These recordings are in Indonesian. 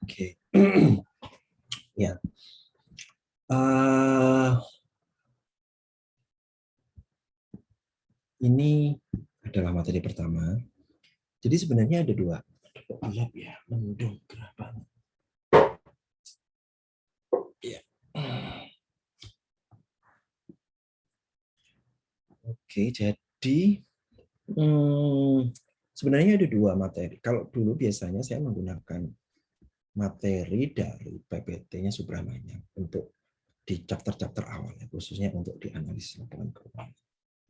Oke. Ya. Uh, ini adalah materi pertama. Jadi sebenarnya ada dua. Gelap ya, mendung gerah banget. Ya. Oke, jadi sebenarnya ada dua materi. Kalau dulu biasanya saya menggunakan materi dari PPT-nya Subramanyam untuk di chapter-chapter awal, khususnya untuk di analisis laporan keuangan.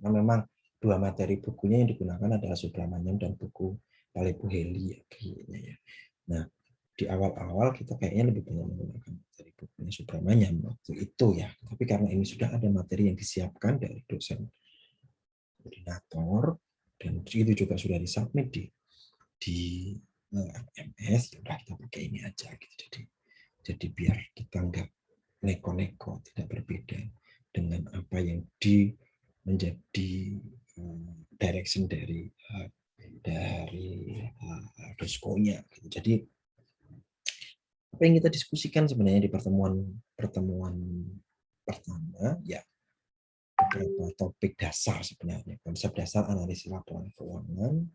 Nah, memang dua materi bukunya yang digunakan adalah Subramanyam dan buku Palepu Heli kayaknya ya. Nah, di awal-awal kita kayaknya lebih banyak menggunakan materi bukunya Subramanyam waktu itu ya. Tapi karena ini sudah ada materi yang disiapkan dari dosen koordinator dan itu juga sudah disubmit di MS, ya udah kita pakai ini aja gitu. Jadi biar kita nggak neko-neko, tidak berbeda dengan apa yang menjadi direction dari doskonya. Gitu. Jadi apa yang kita diskusikan sebenarnya di pertemuan pertama ya beberapa topik dasar sebenarnya, konsep dasar analisis laporan keuangan,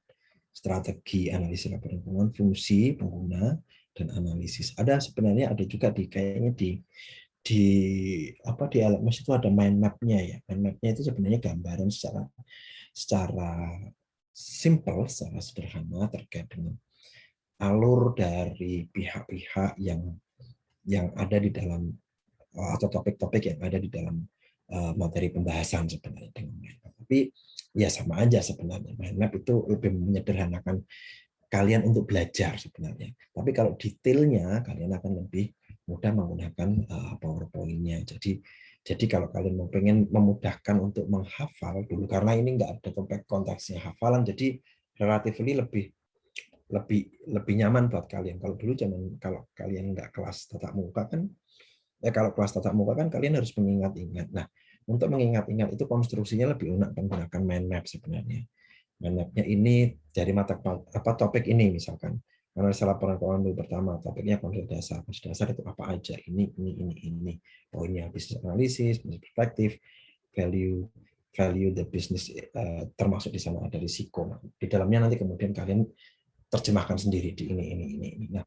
strategi analisis laporan keuangan, fungsi pengguna, dan analisis. Ada sebenarnya ada juga kayaknya di di LMS itu ada mind map-nya ya. Mind map-nya itu sebenarnya gambaran secara simple, secara sederhana terkait dengan alur dari pihak-pihak yang ada di dalam atau topik-topik yang ada di dalam materi pembahasan sebenarnya dengan mind map. Tapi ya sama aja sebenarnya. Mind map itu lebih menyederhanakan kalian untuk belajar sebenarnya. Tapi kalau detailnya kalian akan lebih mudah menggunakan PowerPoint-nya. Jadi kalau kalian mau pengen memudahkan untuk menghafal dulu, karena ini nggak ada konteksnya hafalan, jadi relatif lebih lebih lebih nyaman buat kalian. Kalau dulu kalau kalian nggak kelas tatap muka kan, kalau kelas tatap muka kan kalian harus mengingat-ingat. Nah, untuk mengingat-ingat itu konstruksinya lebih enak menggunakan mind map sebenarnya. Mind map-nya ini dari topik ini misalkan analisa laporan keuangan dulu pertama, topiknya konsep dasar. Konsep dasar itu apa aja? Ini. Poinnya bisnis analisis, bisnis perspektif, value the business, termasuk di sana ada risiko. Nah, di dalamnya nanti kemudian kalian terjemahkan sendiri di ini. Nah,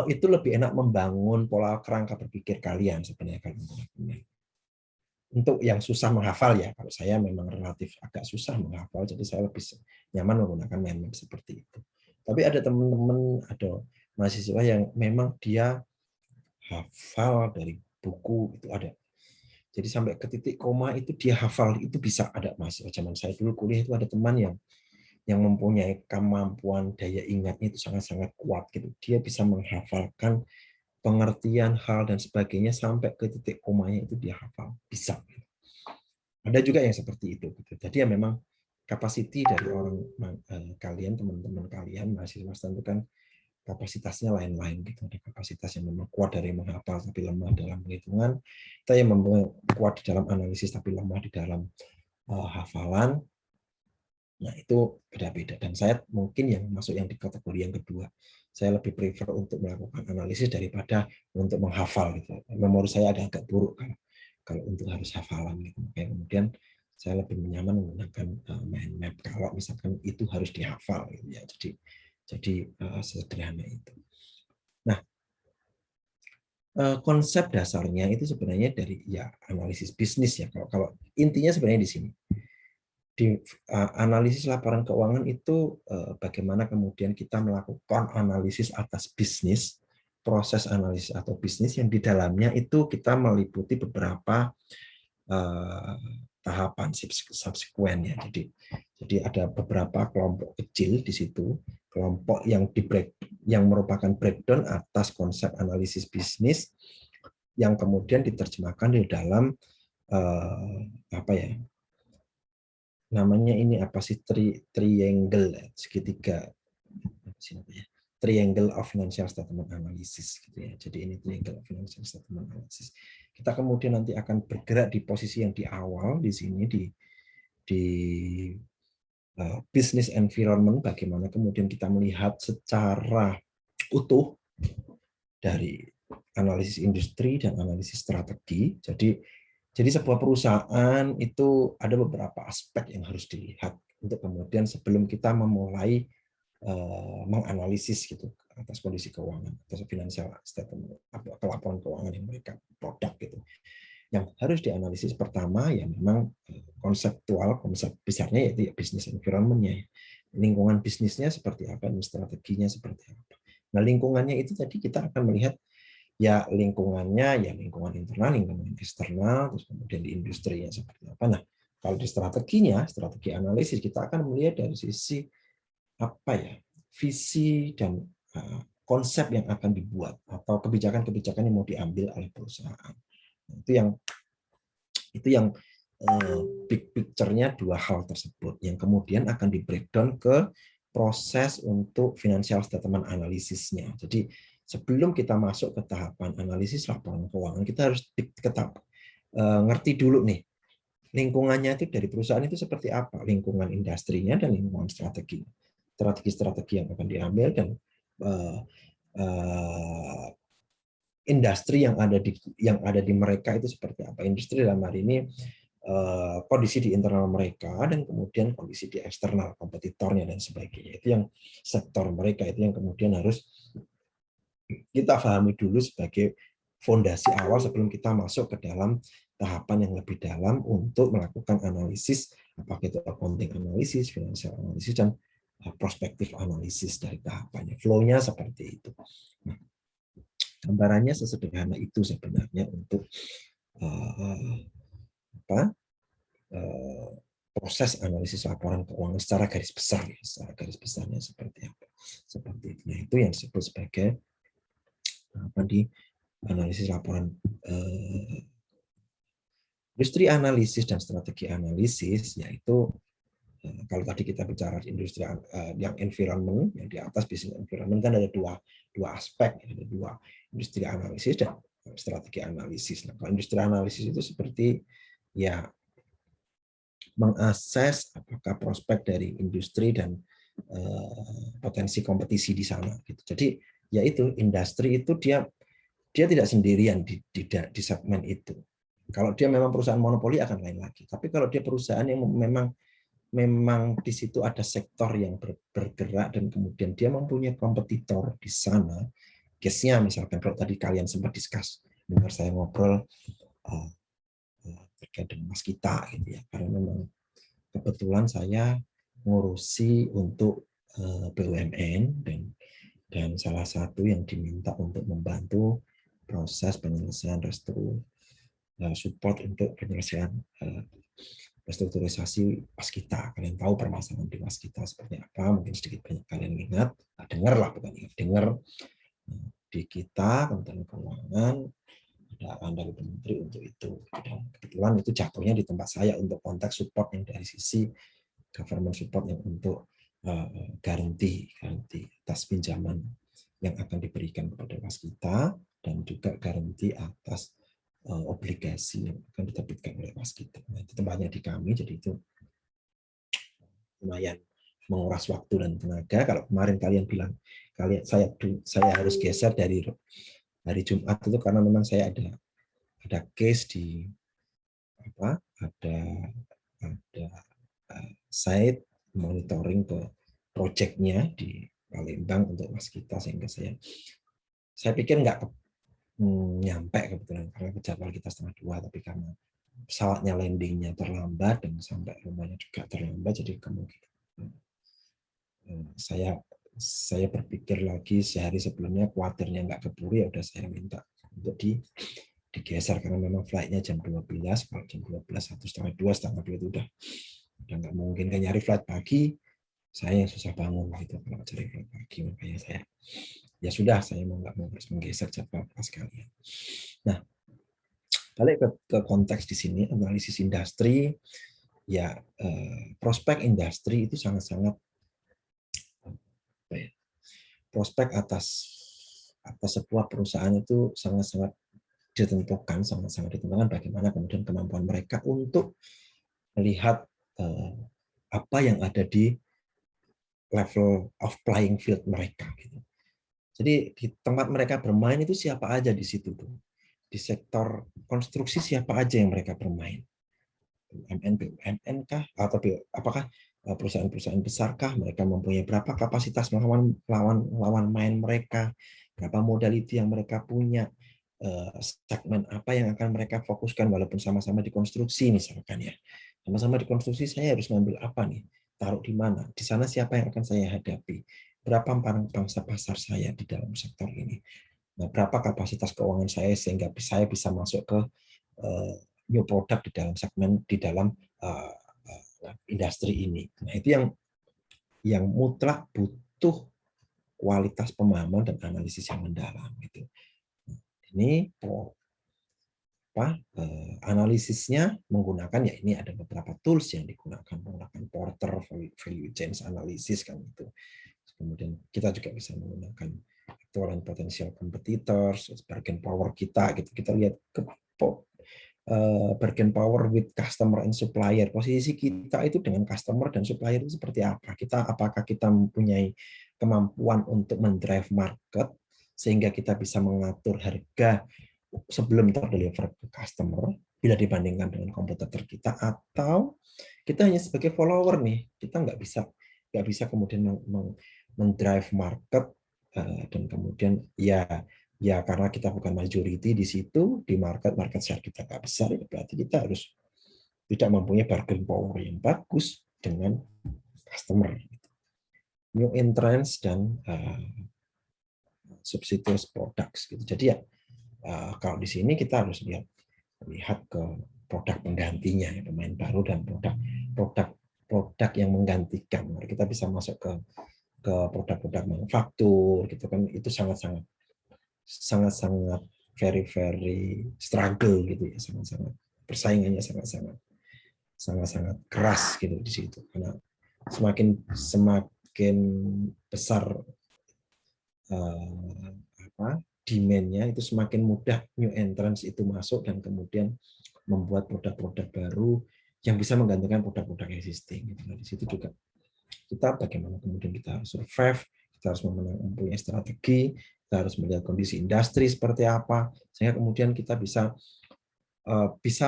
itu lebih enak membangun pola kerangka berpikir kalian sebenarnya kalau menggunakan. Untuk yang susah menghafal ya, kalau saya memang relatif agak susah menghafal, jadi saya lebih nyaman menggunakan mind map seperti itu. Tapi ada teman-teman, ada mahasiswa yang memang dia hafal dari buku itu ada. Jadi sampai ke titik koma itu dia hafal, itu bisa ada mahasiswa zaman saya dulu kuliah itu ada teman yang mempunyai kemampuan daya ingatnya itu sangat-sangat kuat gitu. Dia bisa menghafalkan pengertian hal dan sebagainya sampai ke titik komanya itu dia hafal, bisa. Ada juga yang seperti itu. Jadi ya memang kapasiti dari kalian, teman-teman kalian, mahasiswa itu kan kapasitasnya lain-lain gitu. Ada kapasitas yang memang kuat dari menghafal tapi lemah dalam penghitungan. Kita yang memang kuat di dalam analisis tapi lemah di dalam hafalan. Nah, itu beda-beda. Dan saya mungkin yang masuk yang di kategori yang kedua. Saya lebih prefer untuk melakukan analisis daripada untuk menghafal gitu. Memori saya agak buruk kalau untuk harus hafalan gitu. Kemudian saya lebih nyaman menggunakan mind map kalau misalkan itu harus dihafal gitu ya. Jadi sederhana itu. Nah, konsep dasarnya itu sebenarnya dari ya analisis bisnis ya. Kalau intinya sebenarnya di sini. Di analisis laporan keuangan itu bagaimana kemudian kita melakukan analisis atas bisnis, proses analisis atau bisnis yang di dalamnya itu kita meliputi beberapa tahapan subsekuen ya. Jadi ada beberapa kelompok kecil di situ, kelompok yang merupakan breakdown atas konsep analisis bisnis yang kemudian diterjemahkan di dalam apa ya? Namanya ini apa sih triangle segitiga triangle of financial statement analysis gitu ya. Jadi ini triangle of financial statement analysis. Kita kemudian nanti akan bergerak di posisi yang di awal di sini di business environment, bagaimana kemudian kita melihat secara utuh dari analisis industri dan analisis strategi. Jadi sebuah perusahaan itu ada beberapa aspek yang harus dilihat untuk kemudian sebelum kita memulai menganalisis gitu atas kondisi keuangan atau financial statement atau laporan keuangan yang mereka produk gitu. Yang harus dianalisis pertama ya memang konseptual, konsep besarnya yaitu ya business environment-nya. Lingkungan bisnisnya seperti apa, dan strateginya seperti apa. Nah, lingkungannya itu tadi kita akan melihat ya lingkungannya, ya lingkungan internal, lingkungan eksternal, terus kemudian di industrinya seperti apa. Nah, kalau di strateginya, strategi analisis, kita akan melihat dari sisi apa ya, visi dan konsep yang akan dibuat atau kebijakan-kebijakan yang mau diambil oleh perusahaan. Nah, itu yang big picture-nya dua hal tersebut yang kemudian akan di breakdown ke proses untuk financial statement analisisnya. Jadi sebelum kita masuk ke tahapan analisis laporan keuangan, kita harus ngerti dulu nih lingkungannya itu dari perusahaan itu seperti apa, lingkungan industrinya dan lingkungan strategi yang akan diambil dan industri yang ada di mereka itu seperti apa. Industri dalam hari ini kondisi di internal mereka dan kemudian kondisi di eksternal kompetitornya dan sebagainya. Itu yang sektor mereka itu yang kemudian harus kita pahami dulu sebagai fondasi awal sebelum kita masuk ke dalam tahapan yang lebih dalam untuk melakukan analisis, apakah itu accounting analisis, financial analisis, dan prospektif analisis dari tahapannya. Flow-nya seperti itu. Nah, gambarannya sesederhana itu sebenarnya untuk proses analisis laporan keuangan secara garis besar, ya, secara garis besarnya seperti apa, seperti itu. Nah, itu yang disebut sebagai apa di analisis laporan industri analisis dan strategi analisis, yaitu kalau tadi kita bicara industri yang environment, yang di atas business environment kan ada dua aspek, ada dua, industri analisis dan strategi analisis. Nah, kalau industri analisis itu seperti ya mengakses apakah prospek dari industri dan potensi kompetisi di sana. Gitu. Jadi yaitu industri itu dia tidak sendirian di segmen itu. Kalau dia memang perusahaan monopoli akan lain lagi. Tapi kalau dia perusahaan yang memang di situ ada sektor yang bergerak dan kemudian dia mempunyai kompetitor di sana, case-nya misalkan kalau tadi kalian sempat discuss, dengar saya ngobrol terkait dengan Mas Kita gitu ya, karena memang kebetulan saya ngurusi untuk BUMN dan salah satu yang diminta untuk membantu proses penyelesaian support untuk penyelesaian restrukturisasi Waskita. Kalian tahu permasalahan di Waskita seperti apa, mungkin sedikit banyak kalian ingat, dengar lah, bukan ingat, dengar di kita Kementerian Keuangan ada arahan dari Menteri untuk itu. Dan kebetulan itu jatuhnya di tempat saya untuk konteks support yang dari sisi government support yang untuk garansi atas pinjaman yang akan diberikan kepada Waskita dan juga garansi atas obligasi yang akan diterbitkan oleh Waskita. Nah, itu tempatnya di kami, jadi itu lumayan menguras waktu dan tenaga. Kalau kemarin kalian bilang saya harus geser dari hari Jumat itu karena memang saya ada case di ada site monitoring ke projectnya di Palembang untuk Waskita, sehingga saya pikir nggak nyampe kebetulan karena jadwal kita 1:30, tapi karena pesawatnya landingnya terlambat dan sampai rumahnya juga terlambat, jadi kemungkinan saya berpikir lagi sehari sebelumnya, khawatirnya nggak keburu, ya udah saya minta untuk digeser karena memang flightnya jam 12. Kalau jam 12, 1:30, 1:30 itu udah nggak mungkin. Kan nyari flight pagi, saya yang susah bangun gitu kalau cari flight pagi, makanya ya sudah, saya nggak mau harus menggeser jadwal pas kalian. Nah, balik ke konteks di sini, analisis industri, ya prospek industri itu sangat-sangat prospek atas sebuah perusahaan itu sangat-sangat ditentukan bagaimana kemudian kemampuan mereka untuk melihat apa yang ada di level of playing field mereka. Gitu. Jadi di tempat mereka bermain itu siapa aja di situ tuh. Di sektor konstruksi siapa aja yang mereka bermain. BUMN, BUMN kah? Atau apakah perusahaan-perusahaan besarkah? Mereka mempunyai berapa kapasitas lawan main mereka? Berapa modality yang mereka punya? Segmen apa yang akan mereka fokuskan walaupun sama-sama di konstruksi misalkan ya. Sama-sama di konstruksi saya harus ngambil apa nih? Taruh di mana? Di sana siapa yang akan saya hadapi? Berapa pangsa pasar saya di dalam sektor ini? Nah, berapa kapasitas keuangan saya sehingga saya bisa masuk ke new product di dalam segmen di dalam industri ini. Nah, itu yang mutlak butuh kualitas pemahaman dan analisis yang mendalam gitu. Ini analisisnya menggunakan ya ini ada beberapa tools yang digunakan menggunakan Porter value chain analysis kan itu. Kemudian kita juga bisa menggunakan actual and potential competitors, bargain power kita gitu. Kita lihat ke bargain power with customer and supplier. Posisi kita itu dengan customer dan supplier itu seperti apa? Apakah kita mempunyai kemampuan untuk mendrive market sehingga kita bisa mengatur harga sebelum terdeliver ke customer bila dibandingkan dengan kompetitor kita, atau kita hanya sebagai follower nih, kita nggak bisa kemudian mendrive market dan kemudian ya karena kita bukan majority di situ di market share kita nggak besar, ya berarti kita harus tidak mempunyai bargaining power yang bagus dengan customer. New entrants dan substitute products gitu. Jadi ya kalau di sini kita harus lihat ke produk penggantinya, pemain baru dan produk yang menggantikan. Kita bisa masuk ke produk-produk manufaktur gitu kan, itu sangat very struggle gitu ya, sangat persaingannya sangat keras gitu di situ, karena semakin besar demand-nya itu semakin mudah new entrants itu masuk dan kemudian membuat produk-produk baru yang bisa menggantikan produk-produk existing. Nah, di situ juga kita bagaimana kemudian kita harus survive, kita harus mempunyai strategi, kita harus melihat kondisi industri seperti apa, sehingga kemudian kita bisa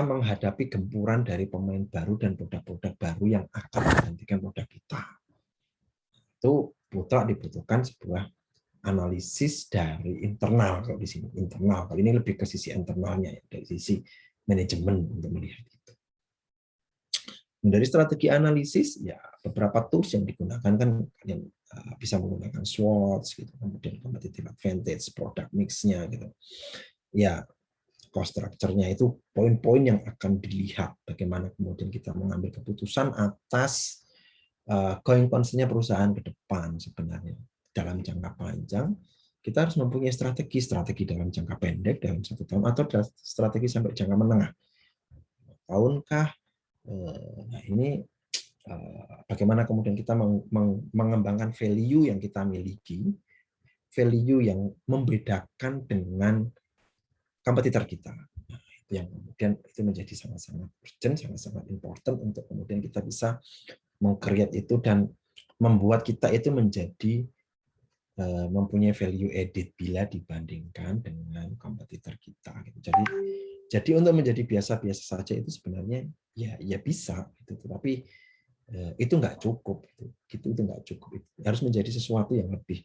menghadapi gempuran dari pemain baru dan produk-produk baru yang akan menggantikan produk kita. Itu mutlak dibutuhkan sebuah analisis dari internal. Kalau di sini internal, kali ini lebih ke sisi internalnya ya, dari sisi manajemen untuk melihat itu. Dari strategi analisis ya beberapa tools yang digunakan kan kalian bisa menggunakan SWOT gitu, kemudian competitive advantage, product mix-nya gitu. Ya, cost structure-nya itu poin-poin yang akan dilihat bagaimana kemudian kita mengambil keputusan atas going concern-nya perusahaan ke depan sebenarnya. Dalam jangka panjang, kita harus mempunyai strategi dalam jangka pendek, dalam 1 tahun, atau strategi sampai jangka menengah. Tahunkah? Nah, ini bagaimana kemudian kita mengembangkan value yang kita miliki, value yang membedakan dengan kompetitor kita. Nah, itu yang kemudian itu menjadi sangat-sangat urgent, sangat-sangat important untuk kemudian kita bisa meng-create itu dan membuat kita itu menjadi mempunyai value added bila dibandingkan dengan kompetitor kita. Jadi untuk menjadi biasa-biasa saja itu sebenarnya ya bisa, gitu. Tetapi itu nggak cukup, itu nggak cukup. Itu harus menjadi sesuatu yang lebih,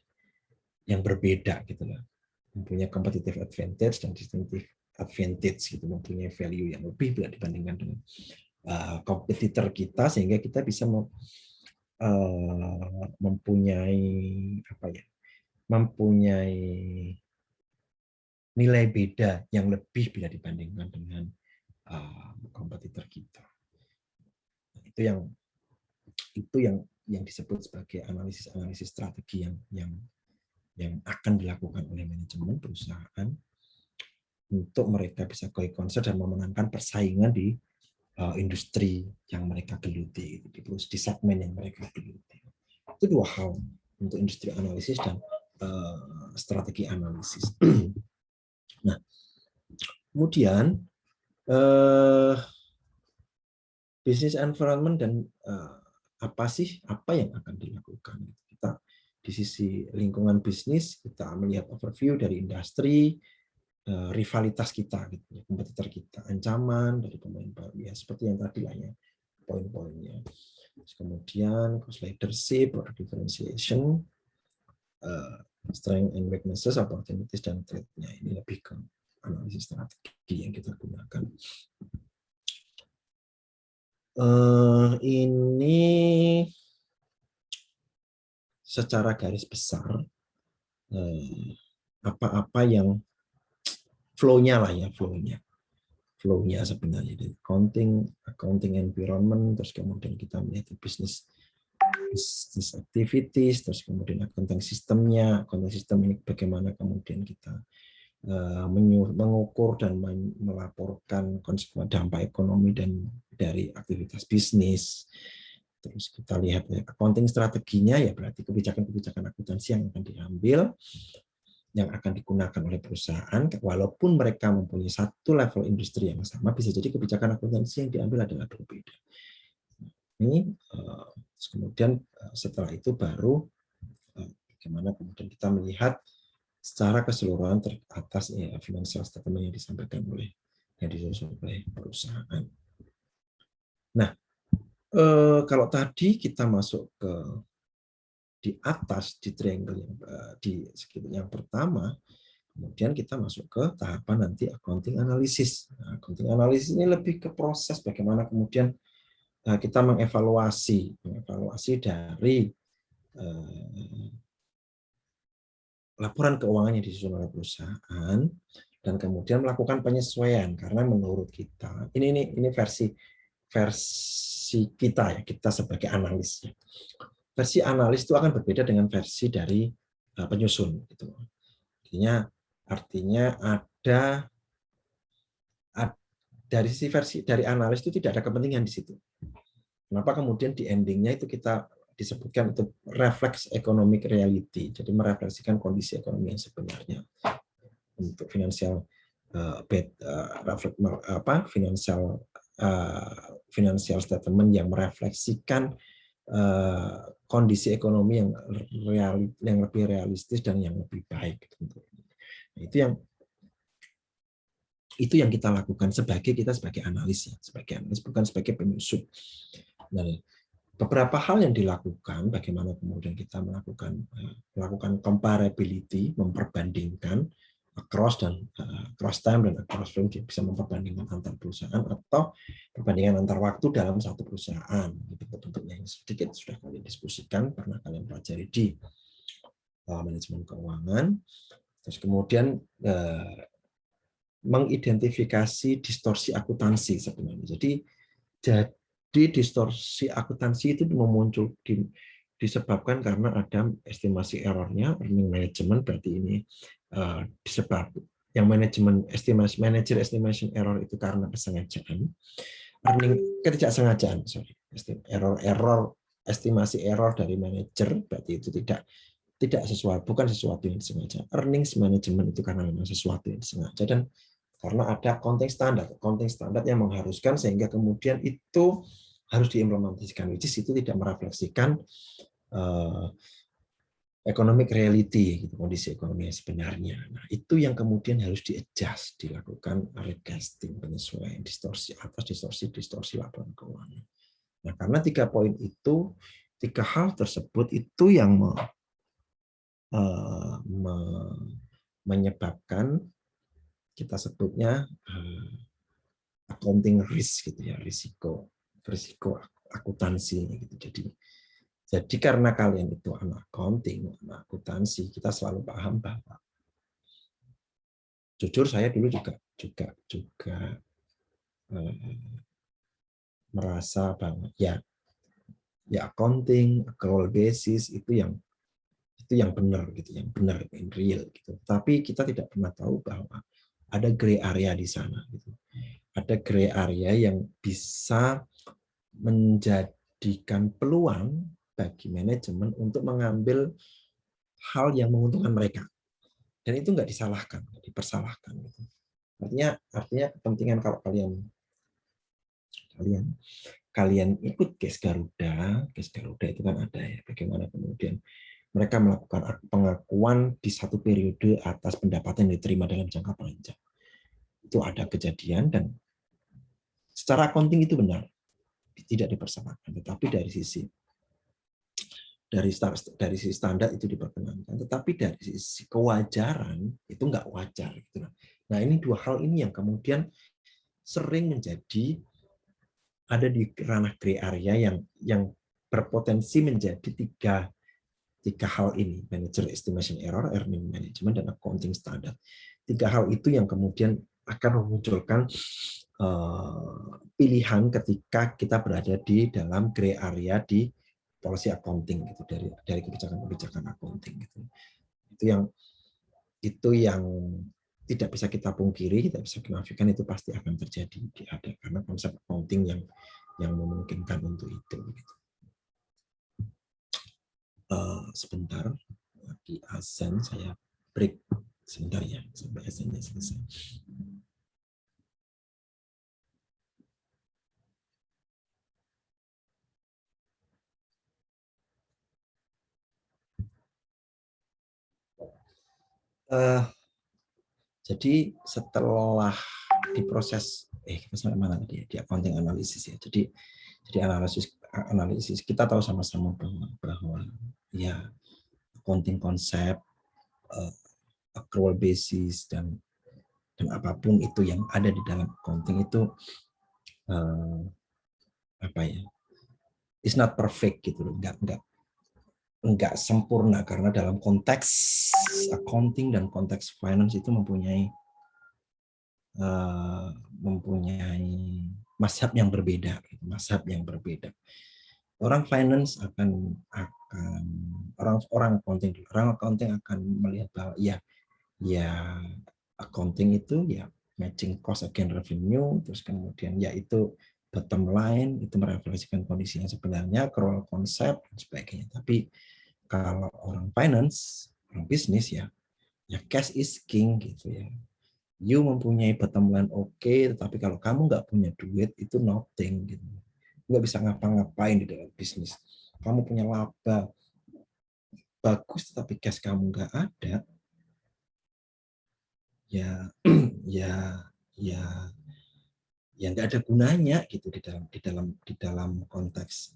yang berbeda, gitu lah. Mempunyai competitive advantage dan distinctive advantage, gitu. Mempunyai value yang lebih bila dibandingkan dengan kompetitor kita, sehingga kita bisa mempunyai nilai beda yang lebih bila dibandingkan dengan kompetitor kita. Itu yang disebut sebagai analisis strategi yang akan dilakukan oleh manajemen perusahaan untuk mereka bisa going concern dan memenangkan persaingan di industri yang mereka geluti, di segmen yang mereka geluti. Itu 2 hal untuk industri analisis dan strategi analisis. Nah, kemudian business environment dan apa yang akan dilakukan. di sisi lingkungan bisnis kita melihat overview dari industri, rivalitas kita, gitu, kompetitor kita, ancaman dari pemain baru, ya seperti yang tadi lah ya poin-poinnya. Kemudian cost leadership, product differentiation, strength and weaknesses, opportunities dan threat-nya. Ini lebih ke analisis strategi yang kita gunakan. Ini secara garis besar apa-apa yang flow-nya lah ya, flow-nya sebenarnya dari accounting environment, terus kemudian kita melihat business activities, terus kemudian accounting sistemnya, accounting sistem ini bagaimana kemudian kita mengukur dan melaporkan konsekuensi dampak ekonomi dan dari aktivitas bisnis. Terus kita lihat accounting strateginya, ya berarti kebijakan-kebijakan akuntansi yang akan diambil, yang akan digunakan oleh perusahaan, walaupun mereka mempunyai satu level industri yang sama, bisa jadi kebijakan akuntansi yang diambil adalah berbeda. Ini kemudian setelah itu baru bagaimana kemudian kita melihat secara keseluruhan atas financial statement yang disampaikan yang disusun oleh perusahaan. Nah, kalau tadi kita masuk ke di atas di triangle yang pertama, kemudian kita masuk ke tahapan nanti accounting analysis. Nah, accounting analysis ini lebih ke proses bagaimana kemudian kita mengevaluasi dari laporan keuangan yang disusun oleh perusahaan dan kemudian melakukan penyesuaian, karena menurut kita ini versi kita ya, kita sebagai analis ya. Versi analis itu akan berbeda dengan versi dari penyusun gitu. Artinya ada dari sisi versi dari analis itu tidak ada kepentingan di situ. Kenapa kemudian di endingnya itu kita disebutkan itu refleks economic reality, jadi merefleksikan kondisi ekonomi yang sebenarnya untuk financial financial statement yang merefleksikan kondisi ekonomi yang lebih realistis dan yang lebih baik. Nah, itu yang kita lakukan kita sebagai analis ya, sebagai analis bukan sebagai penyusun. Nah, beberapa hal yang dilakukan, bagaimana kemudian kita melakukan comparability, memperbandingkan across time dan across frame, bisa memperbandingkan antar perusahaan atau perbandingan antar waktu dalam satu perusahaan. Bentuk-bentuknya yang sedikit sudah kalian diskusikan, pernah kalian pelajari di manajemen keuangan. Terus kemudian mengidentifikasi distorsi akuntansi sebenarnya. Jadi distorsi akuntansi itu muncul disebabkan karena ada estimasi errornya, earning management, berarti ini disebab yang manager estimation error itu karena kesengajaan, ketidaksengajaan, estimasi error dari manajer, berarti itu bukan sesuatu yang disengaja. Earnings management itu karena memang sesuatu yang disengaja, dan karena ada accounting standar yang mengharuskan sehingga kemudian itu harus diimplementasikan, which is itu tidak merefleksikan economic reality, gitu, kondisi ekonomi yang sebenarnya. Nah, itu yang kemudian harus di-adjust, dilakukan recasting, penyesuaian, distorsi atas distorsi laporan keuangan. Nah, karena 3 poin itu, 3 hal tersebut itu yang menyebabkan kita sebutnya accounting risk gitu ya, risiko akuntansi gitu. Jadi karena kalian itu anak accounting, anak akuntansi, kita selalu paham bahwa jujur saya dulu juga merasa bahwa ya accounting, accrual basis itu yang benar gitu, yang benar, yang real gitu. Tapi kita tidak pernah tahu bahwa ada gray area di sana gitu. Ada gray area yang bisa menjadikan peluang bagi manajemen untuk mengambil hal yang menguntungkan mereka. Dan itu nggak disalahkan, nggak dipersalahkan. Gitu. Artinya kepentingan kalau kalian ikut case Garuda itu kan ada ya, bagaimana kemudian mereka melakukan pengakuan di satu periode atas pendapatan yang diterima dalam jangka panjang. Itu ada kejadian dan secara accounting itu benar, tidak dipersamakan. Tetapi dari sisi standar itu diperkenankan, tetapi dari sisi kewajaran itu nggak wajar. Gitu. Nah, ini dua hal ini yang kemudian sering menjadi ada di ranah gray area yang berpotensi menjadi tiga hal ini: manager estimation error, earning management, dan accounting standard. Tiga hal itu yang kemudian akan memunculkan pilihan ketika kita berada di dalam gray area di policy accounting gitu, dari kebijakan accounting gitu. Itu yang tidak bisa kita pungkiri, tidak bisa dinafikan, itu pasti akan terjadi ada karena konsep accounting yang memungkinkan untuk itu gitu. Sebentar di azan, saya break sebentar ya sampai azannya selesai. Jadi setelah diproses, kita sampai mana tadi ya? Di accounting analisis ya. Jadi analisis kita tahu sama-sama bahwa ya accounting konsep, accrual basis dan apapun itu yang ada di dalam accounting itu apa ya? It's not perfect gitu loh. Enggak sempurna karena dalam konteks accounting dan konteks finance itu mempunyai mazhab yang berbeda, Orang finance orang accounting akan melihat bahwa ya accounting itu ya matching cost against revenue, terus kemudian yaitu bottom line itu merefleksikan kondisi yang sebenarnya, accrual konsep dan sebagainya. Tapi kalau orang finance, orang bisnis ya cash is king gitu ya. You mempunyai bottom line tetapi kalau kamu nggak punya duit itu nothing gitu. Nggak bisa ngapa-ngapain di dalam bisnis. Kamu punya laba bagus tetapi cash kamu nggak ada, ya nggak ada gunanya gitu di dalam konteks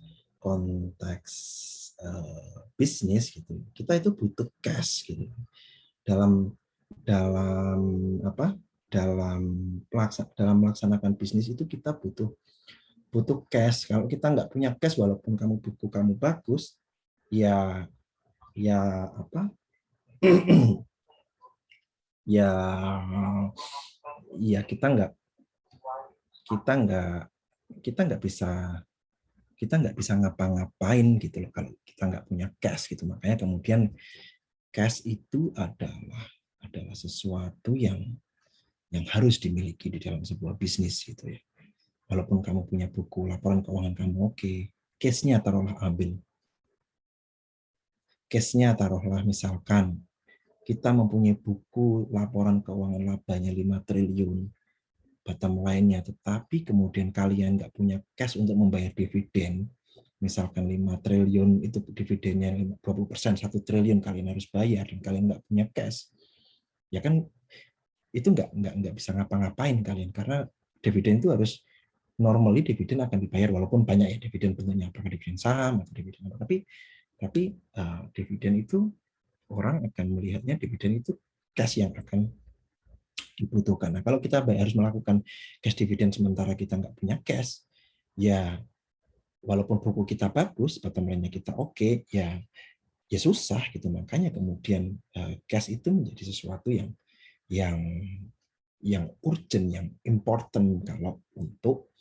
bisnis gitu. Kita itu butuh cash gitu. Dalam melaksanakan bisnis itu kita butuh cash. Kalau kita nggak punya cash, walaupun buku kamu bagus, ya apa? ya kita nggak bisa ngapa-ngapain gitu loh kalau kita nggak punya cash gitu. Makanya kemudian cash itu adalah sesuatu yang harus dimiliki di dalam sebuah bisnis gitu ya. Walaupun kamu punya buku laporan keuangan kamu cash-nya taruhlah ambil. Cash-nya taruhlah misalkan kita mempunyai buku laporan keuangan labanya 5 triliun, bottom line-nya, tetapi kemudian kalian nggak punya cash untuk membayar dividen, misalkan 5 triliun itu dividennya 20%, 1 triliun kalian harus bayar, dan kalian nggak punya cash, ya kan itu nggak bisa ngapa-ngapain kalian, karena dividen itu harus normally dividen akan dibayar, walaupun banyak ya dividen bentuknya, apakah dividen saham atau dividen apa, tapi dividen itu orang akan melihatnya dividen itu cash yang akan dibutuhkan. Nah, kalau kita harus melakukan cash dividen sementara kita nggak punya cash, ya walaupun buku kita bagus, bottom line-nya kita ya susah gitu. Makanya kemudian cash itu menjadi sesuatu yang urgent, yang important kalau untuk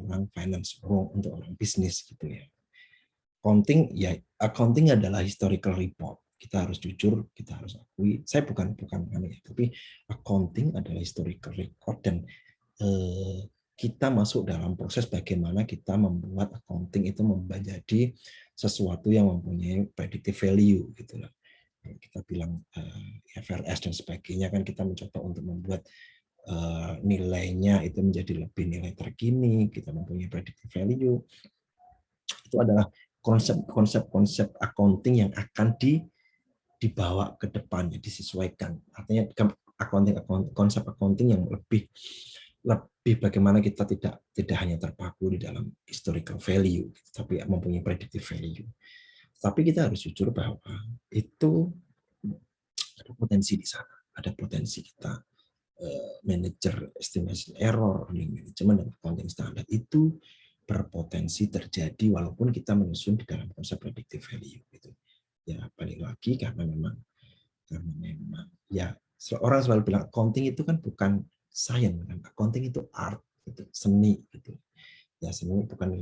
orang finance, untuk orang bisnis gitu ya. Accounting adalah historical report. Kita harus jujur, kita harus akui. Saya bukan aneh, tapi accounting adalah historical record, dan kita masuk dalam proses bagaimana kita membuat accounting itu menjadi sesuatu yang mempunyai predictive value gitu lah. Kita bilang IFRS dan sebagainya, kan kita mencoba untuk membuat nilainya itu menjadi lebih nilai terkini, kita mempunyai predictive value. Itu adalah konsep accounting yang akan dibawa ke depannya, disesuaikan. Artinya konsep accounting yang lebih bagaimana kita tidak hanya terpaku di dalam historical value, tapi mempunyai predictive value. Tapi kita harus jujur bahwa itu ada potensi di sana, ada potensi kita manager estimation error, manajemen dan accounting standard itu berpotensi terjadi walaupun kita menyusun di dalam konsep predictive value gitu. Ya balik lagi karena memang ya orang selalu bilang accounting itu kan bukan science kan, accounting itu art, itu seni gitu. Ya seni bukan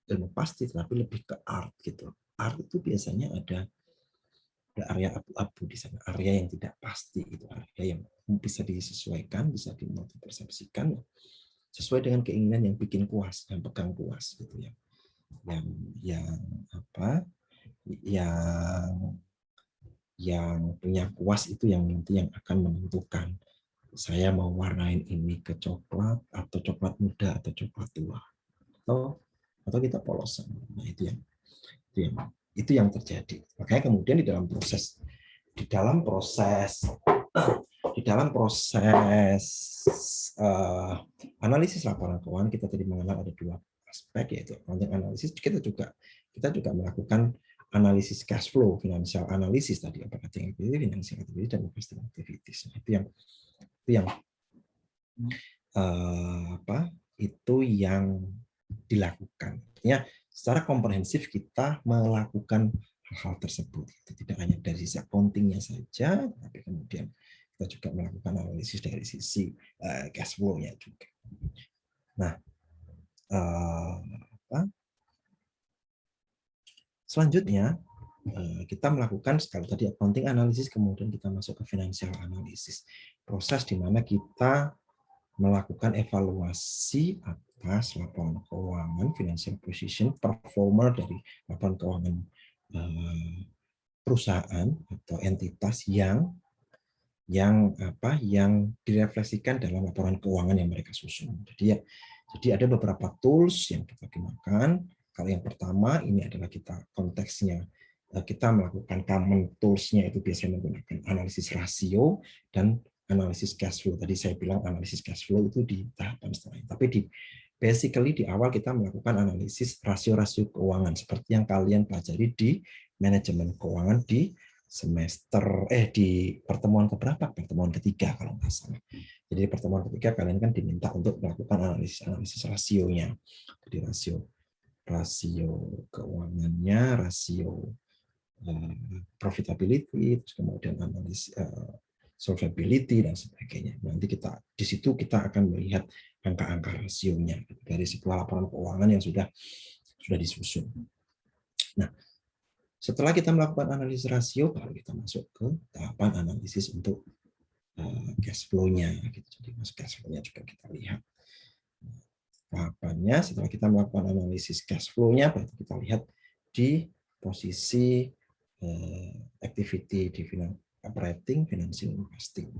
ilmu pasti, tapi lebih ke art gitu. Art itu biasanya ada area abu-abu di sana, area yang tidak pasti, itu area yang bisa disesuaikan, bisa dimultipersepsikan sesuai dengan keinginan yang bikin puas, yang pegang puas gitu ya. Yang punya puas itu yang nanti yang akan menentukan saya mau warnain ini ke coklat atau coklat muda atau coklat tua atau kita polosan. Nah itu yang terjadi. Makanya kemudian di dalam proses analisis laporan keuangan kita tadi mengenal ada dua aspek, yaitu accounting analisis. Kita juga melakukan analisis cash flow, financial analysis tadi, operating activity, financial activity, dan investing activities. Nah, itu yang dilakukan. Artinya secara komprehensif kita melakukan hal tersebut. Itu tidak hanya dari sisi accounting-nya saja, tapi kemudian kita juga melakukan analisis dari sisi cash flow-nya juga. Nah, selanjutnya kita melakukan sekali tadi accounting analisis, kemudian kita masuk ke financial analysis. Proses di mana kita melakukan evaluasi atas laporan keuangan, financial position, performer dari laporan keuangan perusahaan atau entitas yang direfleksikan dalam laporan keuangan yang mereka susun. Jadi ada beberapa tools yang kita gunakan. Kalau yang pertama ini adalah konteksnya kita melakukan common tools-nya itu biasanya menggunakan analisis rasio dan analisis cash flow. Tadi saya bilang analisis cash flow itu di tahapan setelahnya. Tapi basically di awal kita melakukan analisis rasio-rasio keuangan seperti yang kalian pelajari di manajemen keuangan di pertemuan keberapa? Pertemuan ketiga kalau nggak salah. Jadi pertemuan ketiga kalian kan diminta untuk melakukan analisis rasionya. Jadi rasio keuangannya, rasio profitability, terus kemudian analisis solvability dan sebagainya. Nanti di situ kita akan melihat angka-angka rasionya dari sebuah laporan keuangan yang sudah disusun. Nah, setelah kita melakukan analisis rasio, baru kita masuk ke tahapan analisis untuk cash flow-nya. Jadi cash flow-nya juga kita lihat. Tahapannya setelah kita melakukan analisis cash flow-nya, baru kita lihat di posisi activity di operating, financing, investing.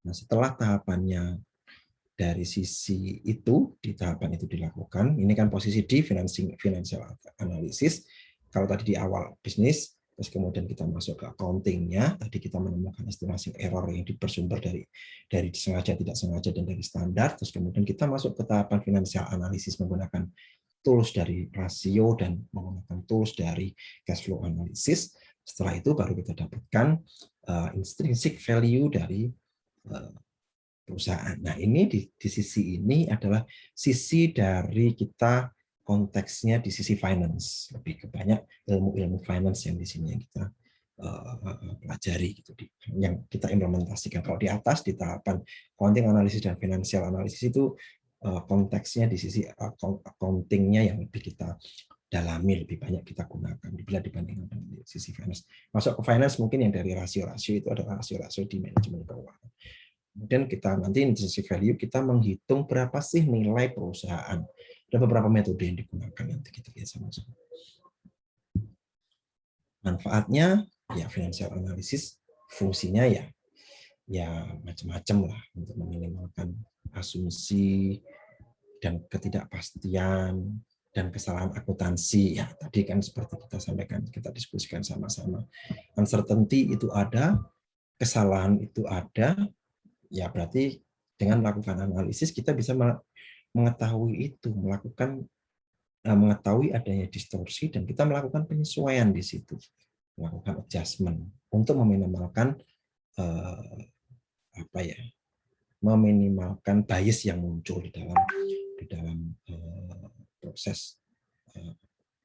Nah, setelah tahapannya dari sisi itu, di tahapan itu dilakukan, ini kan posisi di financial analysis. Kalau tadi di awal bisnis, terus kemudian kita masuk ke accounting-nya, tadi kita menemukan estimasi error yang bersumber dari sengaja, tidak sengaja, dan dari standar, terus kemudian kita masuk ke tahapan financial analysis menggunakan tools dari rasio dan menggunakan tools dari cash flow analysis. Setelah itu baru kita dapatkan intrinsic value dari perusahaan. Nah, ini di sisi ini adalah sisi dari kita konteksnya di sisi finance, lebih ke banyak ilmu finance yang di sini yang kita pelajari gitu, yang kita implementasikan. Kalau di atas di tahapan accounting analisis dan financial analisis itu konteksnya di sisi accounting-nya yang lebih kita dalami, lebih banyak kita gunakan bila dibandingkan dengan di sisi finance. Masuk ke finance mungkin yang dari rasio-rasio itu adalah rasio-rasio di manajemen keuangan. Kemudian kita nanti intrinsic value kita menghitung berapa sih nilai perusahaan. Ada beberapa metode yang digunakan, nanti kita lihat sama-sama. Manfaatnya ya financial analysis, fungsinya ya macam-macam lah untuk meminimalkan asumsi, dan ketidakpastian dan kesalahan akuntansi. Ya, tadi kan seperti kita sampaikan, kita diskusikan sama-sama. Uncertainty itu ada, kesalahan itu ada, ya berarti dengan melakukan analisis kita bisa mengetahui itu, mengetahui adanya distorsi dan kita melakukan penyesuaian di situ, melakukan adjustment untuk meminimalkan meminimalkan bias yang muncul di dalam proses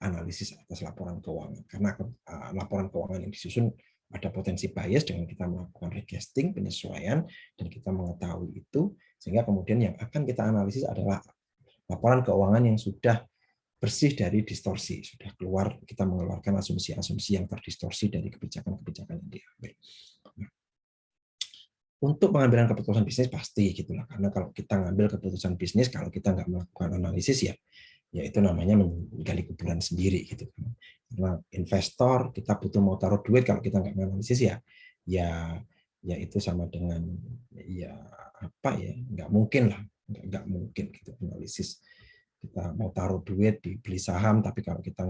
analisis atas laporan keuangan. Karena laporan keuangan yang disusun ada potensi bias dengan kita melakukan recasting, penyesuaian, dan kita mengetahui itu, sehingga kemudian yang akan kita analisis adalah laporan keuangan yang sudah bersih dari distorsi, sudah keluar, kita mengeluarkan asumsi-asumsi yang terdistorsi dari kebijakan-kebijakan yang diambil. Nah, untuk pengambilan keputusan bisnis pasti gitulah, karena kalau kita ngambil keputusan bisnis kalau kita nggak melakukan analisis ya itu namanya menggali kuburan sendiri gitu. Karena investor kita butuh mau taruh duit kalau kita nggak menganalisis ya itu sama dengan nggak mungkin lah, nggak mungkin gitu analisis. Kita mau taruh duit beli saham tapi kalau kita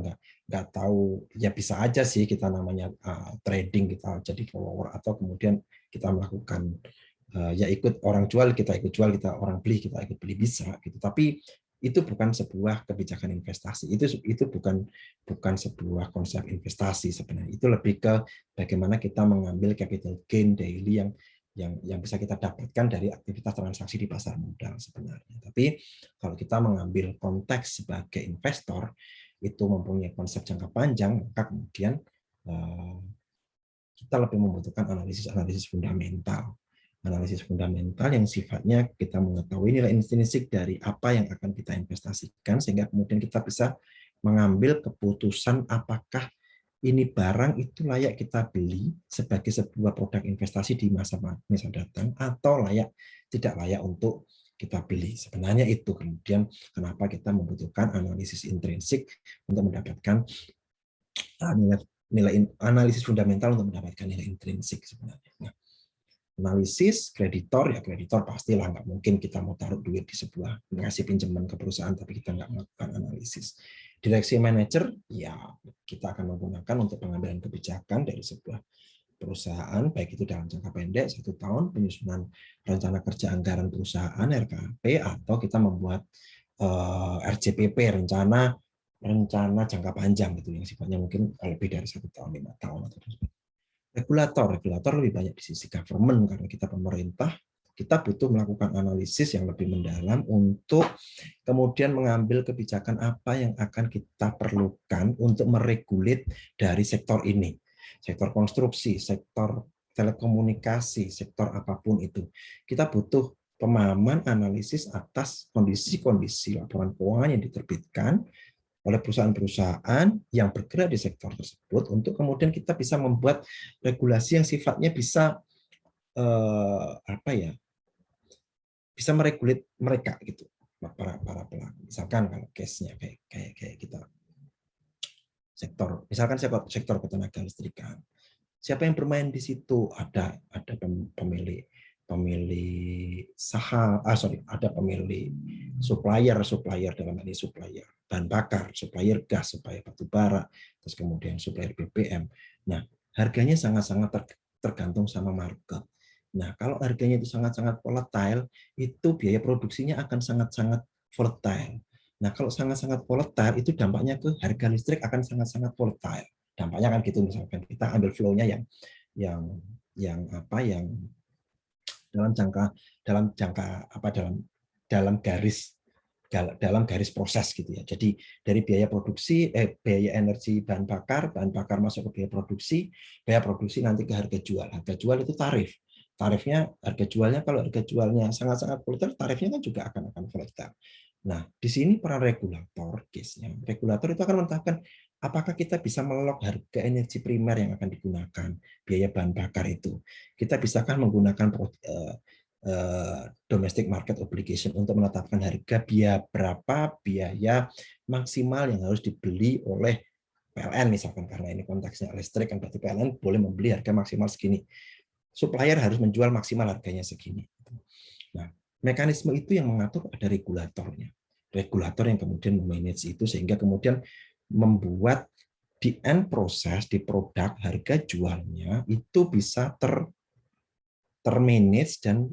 nggak tahu ya bisa aja sih kita namanya trading, kita jadi follower atau kemudian kita melakukan ya ikut orang jual kita ikut jual, kita orang beli kita ikut beli, bisa gitu. Tapi itu bukan sebuah kebijakan investasi, itu bukan sebuah konsep investasi sebenarnya. Itu lebih ke bagaimana kita mengambil capital gain daily yang bisa kita dapatkan dari aktivitas transaksi di pasar modal sebenarnya. Tapi kalau kita mengambil konteks sebagai investor itu mempunyai konsep jangka panjang, maka kemudian kita lebih membutuhkan analisis fundamental. Analisis fundamental yang sifatnya kita mengetahui nilai intrinsik dari apa yang akan kita investasikan, sehingga kemudian kita bisa mengambil keputusan apakah ini barang itu layak kita beli sebagai sebuah produk investasi di masa datang atau tidak layak untuk kita beli. Sebenarnya itu kemudian kenapa kita membutuhkan analisis intrinsik untuk mendapatkan nilai analisis fundamental untuk mendapatkan nilai intrinsik sebenarnya. Nah, analisis kreditor pastilah nggak mungkin kita mau taruh duit di sebuah ngasih pinjaman ke perusahaan tapi kita nggak melakukan analisis. Direksi manajer ya kita akan menggunakan untuk pengambilan kebijakan dari sebuah perusahaan, baik itu dalam jangka pendek 1 tahun, penyusunan rencana kerja anggaran perusahaan RKP, atau kita membuat RJPP, rencana jangka panjang gitu yang sifatnya mungkin lebih dari 1 tahun, 5 tahun atau regulator lebih banyak di sisi government karena kita pemerintah, kita butuh melakukan analisis yang lebih mendalam untuk kemudian mengambil kebijakan apa yang akan kita perlukan untuk meregulit dari sektor ini, sektor konstruksi, sektor telekomunikasi, sektor apapun itu. Kita butuh pemahaman analisis atas kondisi-kondisi laporan keuangan yang diterbitkan oleh perusahaan-perusahaan yang bergerak di sektor tersebut untuk kemudian kita bisa membuat regulasi yang sifatnya bisa bisa meregulit mereka gitu, para pelaku. Misalkan kalau case-nya kayak kita sektor ketenaga listrikan, siapa yang bermain di situ? Ada pemilik saham, ada pemilik supplier dalam ini supplier bahan bakar, supplier gas, supplier batu bara, terus kemudian supplier BBM. Nah, harganya sangat-sangat tergantung sama market. Nah, kalau harganya itu sangat-sangat volatile, itu biaya produksinya akan sangat-sangat volatile. Nah, kalau sangat-sangat volatile, itu dampaknya ke harga listrik akan sangat-sangat volatile. Dampaknya kan gitu, misalkan kita ambil flow-nya yang dalam garis proses gitu ya. Jadi dari biaya produksi, biaya energi bahan bakar masuk ke biaya produksi nanti ke harga jual. Harga jual itu tarif. Tarifnya, harga jualnya, kalau harga jualnya sangat-sangat volatile, tarifnya kan juga akan volatile. Nah, di sini peran regulator, case-nya. Regulator itu akan menetapkan apakah kita bisa melok harga energi primer yang akan digunakan, biaya bahan bakar itu. Kita bisakah menggunakan domestic market obligation untuk menetapkan harga berapa biaya maksimal yang harus dibeli oleh PLN misalkan, karena ini konteksnya listrik kan berarti PLN boleh membeli harga maksimal segini. Supplier harus menjual maksimal harganya segini. Nah, mekanisme itu yang mengatur ada regulatornya. regulator yang kemudian memanage itu, sehingga kemudian membuat di end proses, di produk, harga jualnya itu bisa termanage dan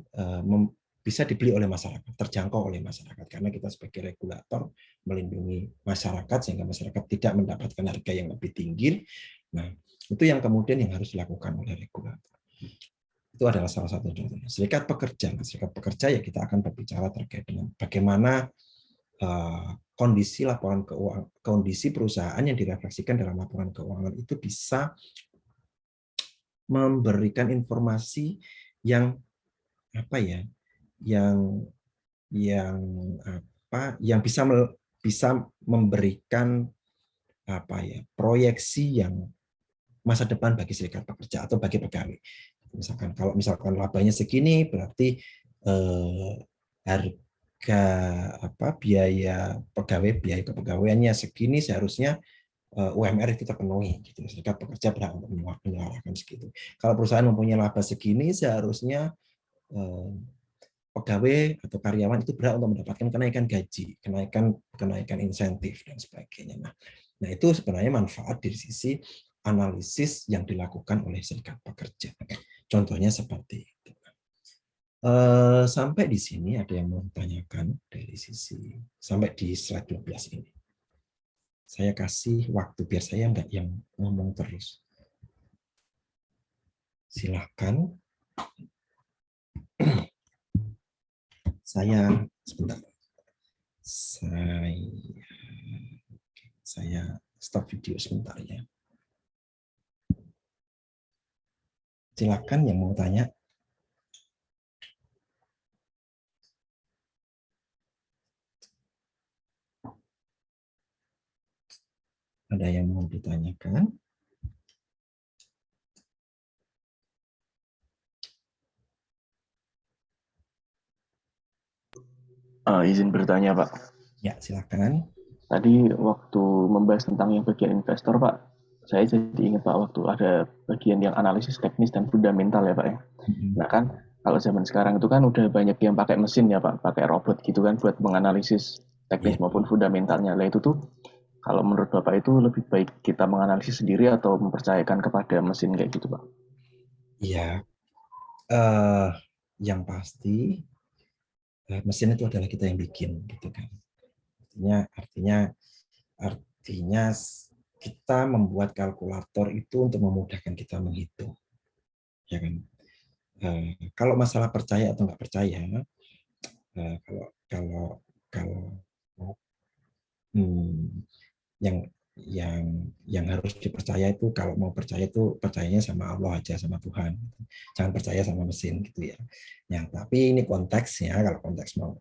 bisa dibeli oleh masyarakat, terjangkau oleh masyarakat, karena kita sebagai regulator melindungi masyarakat sehingga masyarakat tidak mendapatkan harga yang lebih tinggi. Nah, itu yang kemudian yang harus dilakukan oleh regulator. Itu adalah salah satu contohnya. Serikat pekerja, ya kita akan berbicara terkait dengan bagaimana kondisi laporan keuangan, kondisi perusahaan yang direfleksikan dalam laporan keuangan itu bisa memberikan informasi yang apa ya, yang yang bisa memberikan apa ya, proyeksi yang masa depan bagi serikat pekerja atau bagi pegawai. Misalkan kalau misalkan labanya segini, berarti harga biaya kepegawaiannya segini, seharusnya UMR itu terpenuhi. Gitu. Serikat pekerja berhak untuk menyuarakan segitu. Kalau perusahaan mempunyai laba segini, seharusnya pegawai atau karyawan itu berhak untuk mendapatkan kenaikan gaji, kenaikan insentif dan sebagainya. Nah, itu sebenarnya manfaat dari sisi analisis yang dilakukan oleh serikat pekerja. Contohnya seperti itu. Sampai di sini ada yang mau ditanyakan dari sisi sampai di slide 12 ini. Saya kasih waktu biar saya nggak yang ngomong terus. Silahkan. Sebentar. Saya stop video sebentar ya. Silakan yang mau tanya. Ada yang mau ditanyakan? Izin bertanya, Pak. Ya, silakan. Tadi waktu membahas tentang yang bagian investor, Pak, saya jadi ingat, Pak, waktu ada bagian yang analisis teknis dan fundamental ya, Pak ya. Nah kan, kalau zaman sekarang itu kan udah banyak yang pakai mesin ya, Pak, pakai robot gitu kan buat menganalisis Ya. teknis maupun fundamentalnya. Lah itu tuh, kalau menurut Bapak itu lebih baik kita menganalisis sendiri atau mempercayakan kepada mesin kayak gitu, Pak? Iya. Yang pasti mesin itu adalah kita yang bikin, gitu kan. Artinya kita membuat kalkulator itu untuk memudahkan kita menghitung, ya kan. Kalau masalah percaya atau nggak percaya, kalau kalau yang yang harus dipercaya itu, kalau mau percaya itu percayanya sama Allah aja, sama Tuhan. Jangan percaya sama mesin gitu ya. Ya, tapi ini konteksnya, kalau konteks mau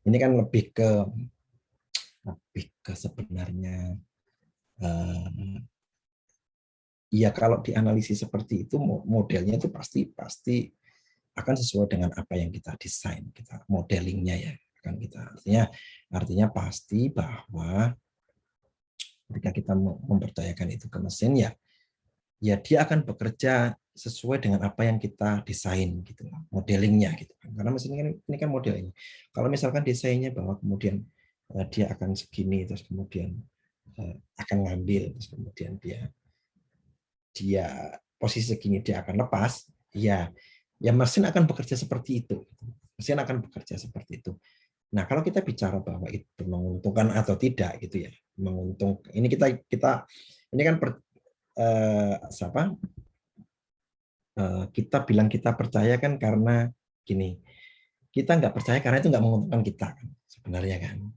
ini kan lebih ke sebenarnya ya kalau dianalisis seperti itu modelnya itu pasti akan sesuai dengan apa yang kita desain, kita modelingnya ya, akan kita artinya pasti bahwa ketika kita mempercayakan itu ke mesin ya dia akan bekerja sesuai dengan apa yang kita desain gitu, modelingnya gitu kan. Karena mesin ini kan modelnya. Kalau misalkan desainnya bahwa kemudian dia akan segini, terus kemudian akan ngambil, terus kemudian dia posisi segini dia akan lepas, ya mesin akan bekerja seperti itu. Mesin akan bekerja seperti itu. Nah, kalau kita bicara bahwa itu menguntungkan atau tidak gitu ya, menguntungkan. Ini kita ini kan kita bilang kita percaya kan karena gini, kita nggak percaya karena itu nggak menguntungkan kita kan, sebenarnya kan.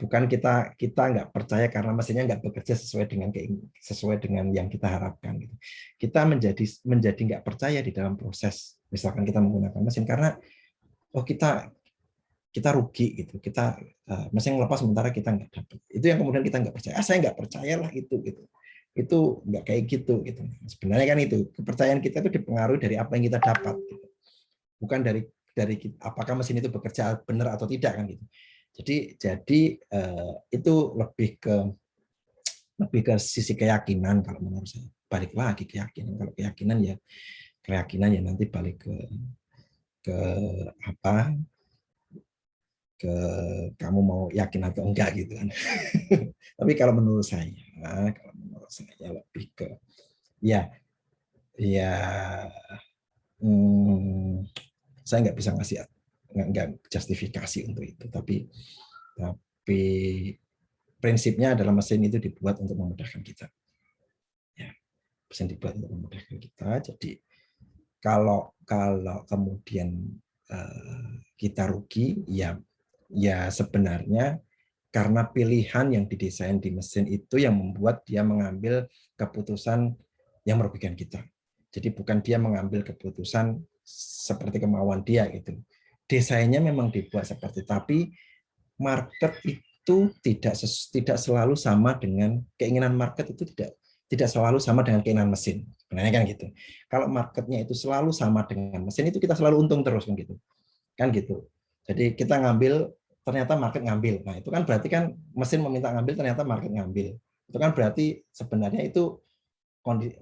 Bukan kita nggak percaya karena mesinnya nggak bekerja sesuai dengan yang kita harapkan gitu. Kita menjadi nggak percaya di dalam proses, misalkan kita menggunakan mesin karena kita rugi gitu, mesin lepas sementara kita nggak dapat, itu yang kemudian kita nggak percaya. Saya nggak percayalah itu nggak kayak gitu. Sebenarnya kan itu kepercayaan kita itu dipengaruhi dari apa yang kita dapat gitu. Bukan dari apakah mesin itu bekerja benar atau tidak kan gitu. Jadi itu lebih ke sisi keyakinan kalau menurut saya. Balik lagi keyakinan. Kalau keyakinan ya nanti balik ke apa kamu mau yakin atau enggak gitu kan. Tapi kalau menurut saya lebih ke ya saya nggak bisa ngasih nggak justifikasi untuk itu, tapi prinsipnya adalah mesin itu dibuat untuk memudahkan kita. Ya, mesin dibuat untuk memudahkan kita. Jadi kalau kemudian kita rugi, ya sebenarnya karena pilihan yang didesain di mesin itu yang membuat dia mengambil keputusan yang merugikan kita. Jadi bukan dia mengambil keputusan seperti kemauan dia gitu. Desainnya memang dibuat seperti, tapi market itu tidak selalu sama dengan keinginan market, itu tidak selalu sama dengan keinginan mesin. Sebenarnya kan gitu. Kalau marketnya itu selalu sama dengan mesin, itu kita selalu untung terus kan gitu. Kan gitu. Jadi kita ngambil, ternyata market ngambil. Nah, itu kan berarti kan mesin meminta ngambil, ternyata market ngambil. Itu kan berarti sebenarnya itu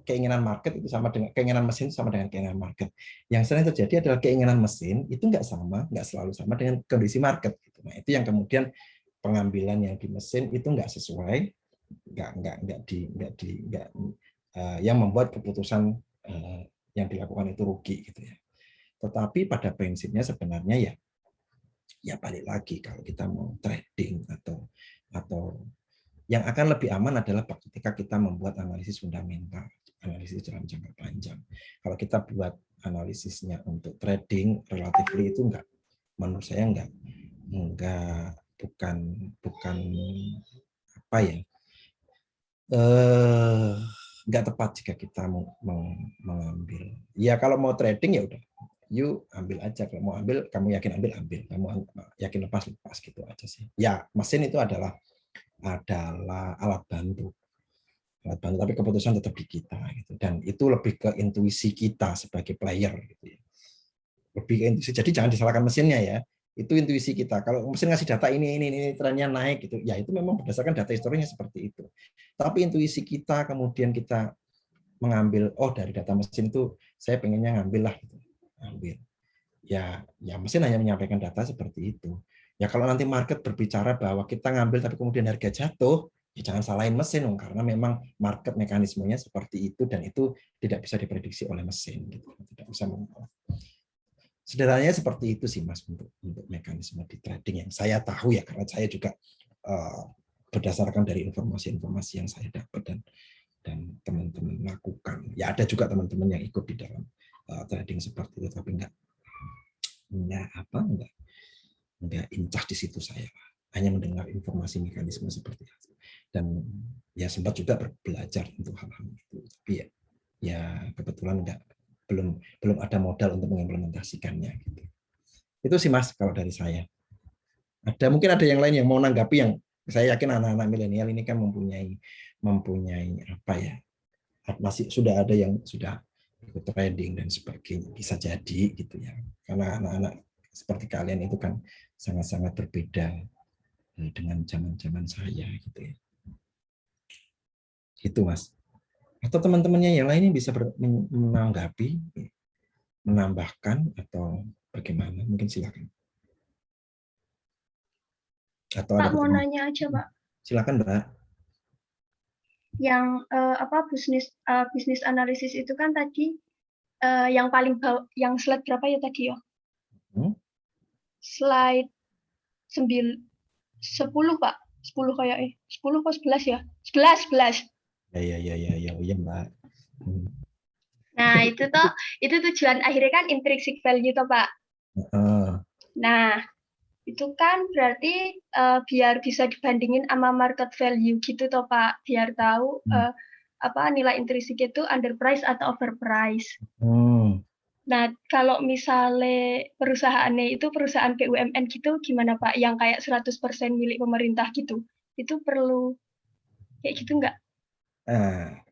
keinginan market itu sama dengan keinginan mesin sama dengan keinginan market. Yang sering terjadi adalah keinginan mesin itu nggak selalu sama dengan kondisi market. Nah, itu yang kemudian pengambilan yang di mesin itu nggak sesuai, yang membuat keputusan yang dilakukan itu rugi gitu ya. Tetapi pada prinsipnya sebenarnya ya balik lagi, kalau kita mau trading atau yang akan lebih aman adalah ketika kita membuat analisis fundamental, analisis dalam jangka panjang. Kalau kita buat analisisnya untuk trading, relatively itu menurut saya bukan apa ya, nggak tepat jika kita mengambil. Ya kalau mau trading ya udah, you ambil aja. Kalau mau ambil, kamu yakin ambil, kamu yakin lepas gitu aja sih. Ya mesin itu adalah alat bantu, tapi keputusan tetap di kita gitu. Dan itu lebih ke intuisi kita sebagai player gitu ya. Lebih ke intuisi. Jadi jangan disalahkan mesinnya ya. Itu intuisi kita. Kalau mesin ngasih data ini trennya naik gitu, ya itu memang berdasarkan data historinya seperti itu. Tapi intuisi kita kemudian kita mengambil, oh dari data mesin itu saya pengennya ngambil lah gitu. Ambil. Ya mesin hanya menyampaikan data seperti itu. Ya kalau nanti market berbicara bahwa kita ngambil tapi kemudian harga jatuh, ya jangan salahin mesin dong, karena memang market mekanismenya seperti itu dan itu tidak bisa diprediksi oleh mesin gitu. Tidak bisa mengolah. Sederhananya seperti itu sih Mas untuk mekanisme di trading yang saya tahu ya, karena saya juga berdasarkan dari informasi-informasi yang saya dapat dan teman-teman lakukan. Ya ada juga teman-teman yang ikut di dalam trading seperti itu, tapi enggak incah di situ saya. Hanya mendengar informasi mekanisme seperti itu. Dan ya sempat juga belajar untuk hal-hal itu. Tapi ya kebetulan belum ada modal untuk mengimplementasikannya gitu. Itu sih Mas kalau dari saya. Mungkin ada yang lain yang mau nanggapi, yang saya yakin anak-anak milenial ini kan mempunyai apa ya? Masih sudah ada yang sudah ikut trading dan sebagainya, bisa jadi gitu ya. Karena anak-anak seperti kalian itu kan sangat-sangat berbeda dengan zaman-zaman saya gitu ya. Itu Mas. Atau teman-temannya yang lainnya bisa menanggapi, menambahkan atau bagaimana? Mungkin silakan. Atau Pak mau nanya aja Pak. Silakan Mbak. Yang bisnis analisis itu kan tadi yang paling bawah, yang slide berapa ya tadi ya? Slide 10 Pak. 10 kayak 10 atau 11 ya? 11. Ya Mbak. Nah, itu tujuan akhirnya kan intrinsic value toh, Pak. Nah, itu kan berarti biar bisa dibandingin sama market value gitu toh, Pak. Biar tahu nilai intrinsik itu underprice atau overprice. Nah, kalau misalnya perusahaannya itu perusahaan BUMN gitu, gimana Pak? Yang kayak 100% milik pemerintah gitu. Itu perlu kayak gitu nggak?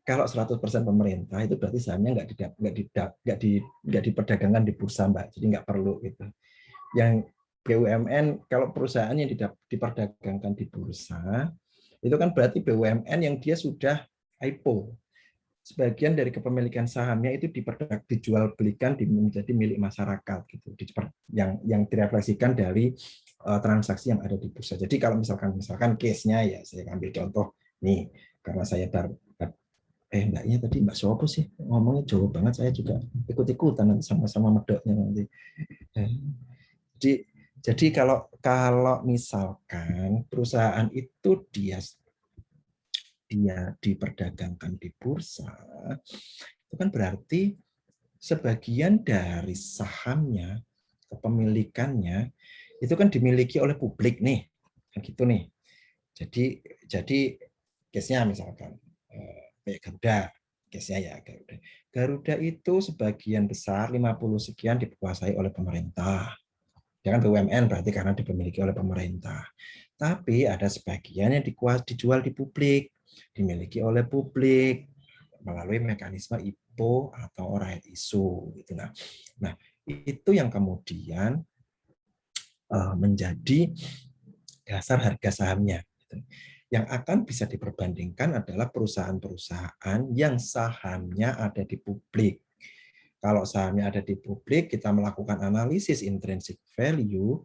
Kalau 100% pemerintah itu berarti sahamnya nggak diperdagangkan di bursa Mbak, jadi nggak perlu gitu. Yang BUMN, kalau perusahaan yang diperdagangkan di bursa, itu kan berarti BUMN yang dia sudah IPO. Sebagian dari kepemilikan sahamnya itu dijual belikan menjadi milik masyarakat gitu, yang direfleksikan dari transaksi yang ada di bursa. Jadi kalau misalkan case-nya ya saya ambil contoh nih, karena saya mbaknya tadi Mbak Sopo sih ngomongnya jauh banget, saya juga ikut-ikutan nanti sama-sama medoknya nanti. Jadi kalau misalkan perusahaan itu dia diperdagangkan di bursa, itu kan berarti sebagian dari sahamnya, kepemilikannya itu kan dimiliki oleh publik nih, kan gitu nih. Jadi case-nya misalkan Garuda, case-nya ya Garuda itu sebagian besar 50 sekian dikuasai oleh pemerintah. Ya kan BUMN berarti karena dimiliki oleh pemerintah. Tapi ada sebagian yang dijual di publik, dimiliki oleh publik melalui mekanisme IPO atau right issue gitu. Nah, itu yang kemudian menjadi dasar harga sahamnya. Yang akan bisa diperbandingkan adalah perusahaan-perusahaan yang sahamnya ada di publik. Kalau sahamnya ada di publik, kita melakukan analisis intrinsic value,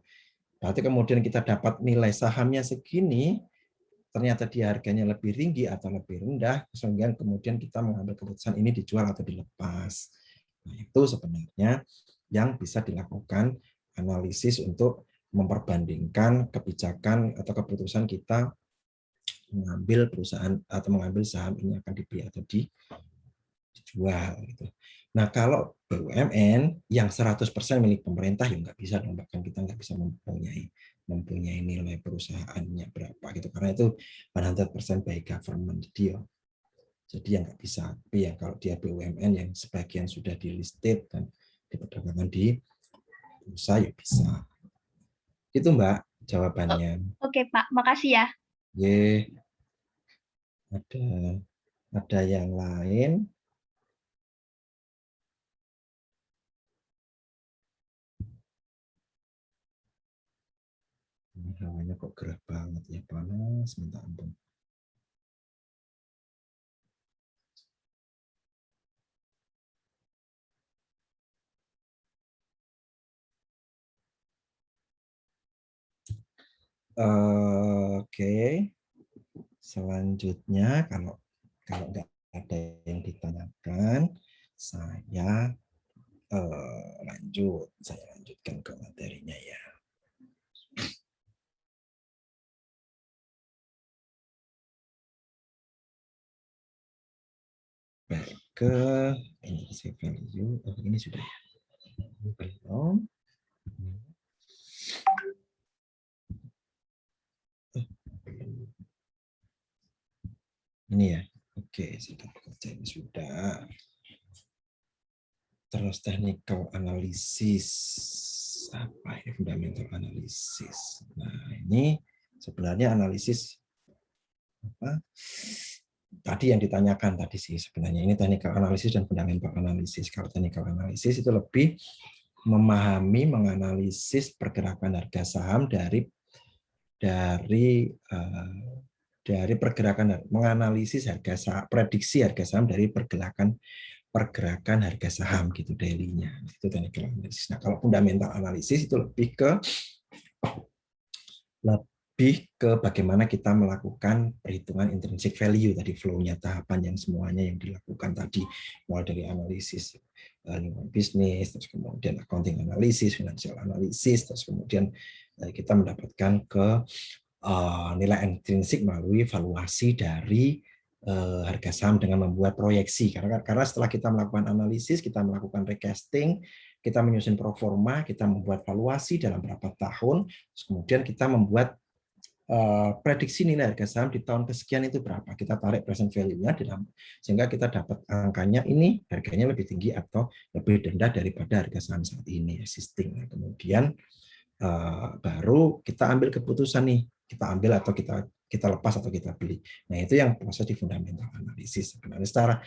berarti kemudian kita dapat nilai sahamnya segini, ternyata dia harganya lebih tinggi atau lebih rendah, sehingga kemudian kita mengambil keputusan ini dijual atau dilepas. Nah, itu sebenarnya yang bisa dilakukan analisis untuk memperbandingkan kebijakan atau keputusan kita mengambil perusahaan atau mengambil saham ini akan dibeli atau dijual gitu. Nah, kalau BUMN yang 100% milik pemerintah ya nggak bisa dong, bahkan kita nggak bisa mempunyai nilai perusahaannya berapa gitu, karena itu 100% by government deal. Jadi yang nggak bisa. Tapi ya kalau dia BUMN yang sebagian sudah di-listed dan diperdagangkan di bursa ya bisa. Itu Mbak jawabannya. Oke Pak, makasih ya. Ye. Ada yang lain? Ini hawanya kok gerah banget ya, panas minta ampun. Oke. Selanjutnya kalau nggak ada yang ditanyakan, saya saya lanjutkan ke materinya ya. Baik, ke intrinsic value. Oh, ini sudah ya. Belum. Ini ya. Oke, sudah kerjain sudah. Terus technical analysis. Apa ini fundamental analysis? Nah, ini sebenarnya analisis apa? Tadi yang ditanyakan tadi sih sebenarnya ini technical analysis dan fundamental analysis. Kalau technical analysis itu lebih memahami, menganalisis pergerakan harga saham dari pergerakan, menganalisis harga saham, prediksi harga saham dari pergerakan harga saham gitu daily-nya. Itu technical analysis. Nah, kalau fundamental analysis itu lebih ke bagaimana kita melakukan perhitungan intrinsic value tadi, flow-nya, tahapan yang semuanya yang dilakukan tadi, mulai dari analisis lingkungan bisnis, terus kemudian accounting analysis, financial analysis, terus kemudian kita mendapatkan ke nilai intrinsik melalui valuasi dari harga saham dengan membuat proyeksi. Karena setelah kita melakukan analisis, kita melakukan recasting, kita menyusun pro forma, kita membuat valuasi dalam berapa tahun, terus kemudian kita membuat prediksi nilai harga saham di tahun kesekian itu berapa. Kita tarik present value-nya sehingga kita dapat angkanya ini harganya lebih tinggi atau lebih rendah daripada harga saham saat ini existing. Nah, kemudian baru kita ambil keputusan nih, kita ambil atau kita lepas atau kita beli. Nah, itu yang proses di fundamental analysis. Secara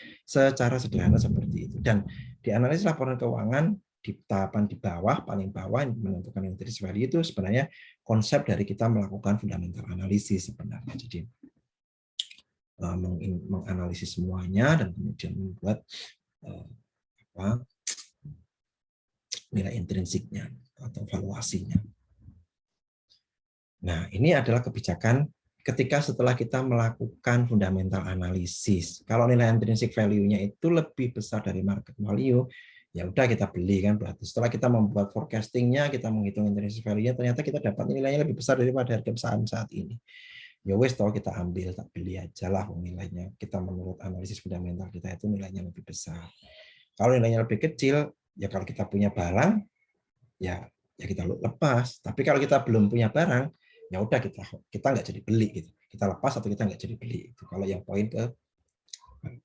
sederhana seperti itu. Dan di analisis laporan keuangan di tahapan di bawah, paling bawah yang menentukan intrinsic value itu sebenarnya konsep dari kita melakukan fundamental analysis sebenarnya. Jadi menganalisis semuanya dan kemudian membuat nilai intrinsiknya atau valuasinya. Nah, ini adalah kebijakan ketika setelah kita melakukan fundamental analisis. Kalau nilai intrinsic value-nya itu lebih besar dari market value, ya udah kita beli kan, berarti setelah kita membuat forecasting-nya, kita menghitung intrinsic value-nya, ternyata kita dapat nilainya lebih besar daripada harga saham saat ini. Ya wes, toh kita ambil, tak beli aja lah nilainya. Kita menurut analisis fundamental kita itu nilainya lebih besar. Kalau nilainya lebih kecil, ya kalau kita punya barang, ya kita lepas. Tapi kalau kita belum punya barang, ya udah kita nggak jadi beli gitu. Kita lepas atau kita nggak jadi beli. Itu kalau yang poin ke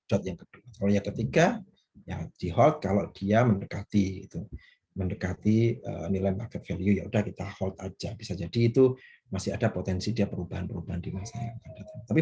dot yang kedua. Kalau yang ketiga, ya di hold kalau dia mendekati itu, mendekati nilai market value, ya udah kita hold aja. Bisa jadi itu masih ada potensi dia perubahan-perubahan di masa yang akan datang. Tapi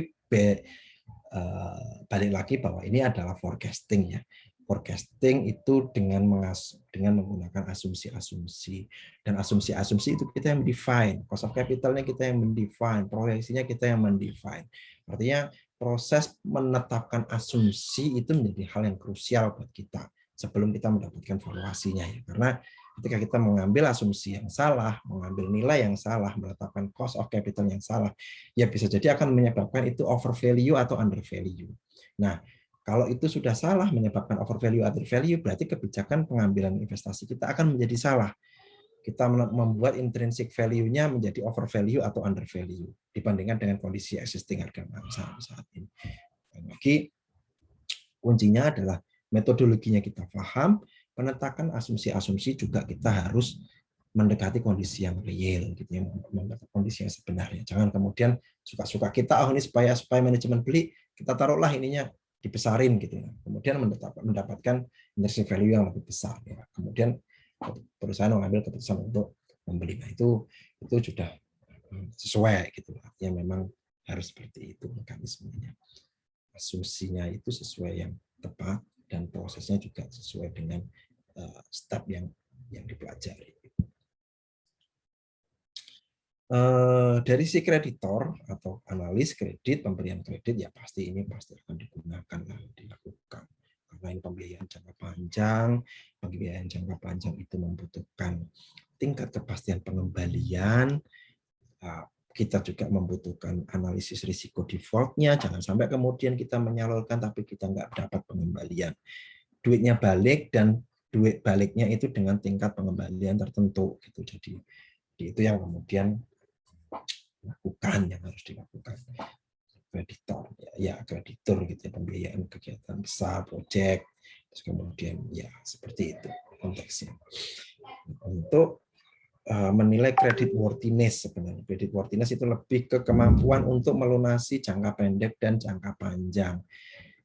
balik lagi bahwa ini adalah forecasting ya. Forecasting itu dengan menggunakan asumsi-asumsi, dan asumsi-asumsi itu kita yang mendefine, cost of capitalnya kita yang mendefine, proyeksinya kita yang mendefine. Artinya proses menetapkan asumsi itu menjadi hal yang krusial buat kita sebelum kita mendapatkan valuasinya ya. Karena ketika kita mengambil asumsi yang salah, mengambil nilai yang salah, menetapkan cost of capital yang salah, ya bisa jadi akan menyebabkan itu over value atau under value. Nah, kalau itu sudah salah menyebabkan over value under value, berarti kebijakan pengambilan investasi kita akan menjadi salah. Kita membuat intrinsic value-nya menjadi over value atau under value dibandingkan dengan kondisi existing harga saham saat ini. Dan lagi kuncinya adalah metodologinya kita paham, penetapan asumsi-asumsi juga kita harus mendekati kondisi yang real, gitu ya, mendekati kondisi yang sebenarnya. Jangan kemudian suka-suka kita, ini supaya manajemen beli, kita taruhlah ininya dibesarin gitu ya. Kemudian mendapatkan intrinsic value yang lebih besar ya. Kemudian perusahaan mengambil keputusan untuk membeli. Nah, itu sudah sesuai gitu. Artinya memang harus seperti itu mekanismenya. Asumsinya itu sesuai yang tepat dan prosesnya juga sesuai dengan step yang dipelajari. Dari si kreditor atau analis kredit, pemberian kredit, ya pasti akan digunakan lah, dilakukan. Karena ini pembiayaan jangka panjang itu membutuhkan tingkat kepastian pengembalian. Kita juga membutuhkan analisis risiko default-nya, jangan sampai kemudian kita menyalurkan tapi kita nggak dapat pengembalian. Duitnya balik dan duit baliknya itu dengan tingkat pengembalian tertentu gitu. Jadi itu yang kemudian yang harus dilakukan kreditor kreditur gitu ya, pembiayaan kegiatan besar, proyek, terus kemudian ya seperti itu konteksnya. Untuk menilai credit worthiness, sebenarnya credit worthiness itu lebih ke kemampuan untuk melunasi jangka pendek dan jangka panjang.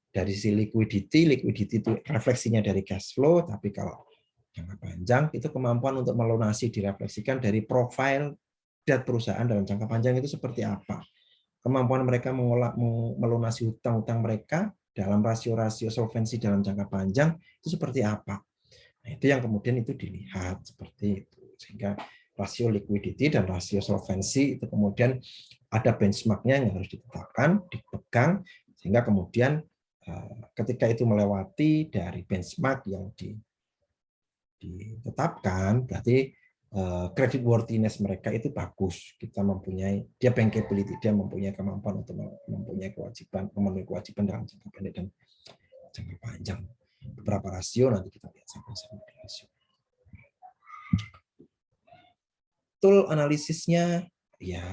Dari si liquidity itu refleksinya dari cash flow, tapi kalau jangka panjang itu kemampuan untuk melunasi direfleksikan dari profil debt perusahaan dalam jangka panjang itu seperti apa. Kemampuan mereka melunasi hutang-hutang mereka dalam rasio-rasio solvensi dalam jangka panjang itu seperti apa. Nah, itu yang kemudian itu dilihat seperti itu. Sehingga rasio liquidity dan rasio solvensi itu kemudian ada benchmark-nya yang harus ditetapkan, dipegang, sehingga kemudian ketika itu melewati dari benchmark yang ditetapkan, berarti credit worthiness mereka itu bagus. Kita mempunyai, dia bankability, dia mempunyai kemampuan untuk memenuhi kewajiban dalam jangka pendek dan jangka panjang. Beberapa rasio nanti kita lihat sama-sama di rasio. Tool analisisnya ya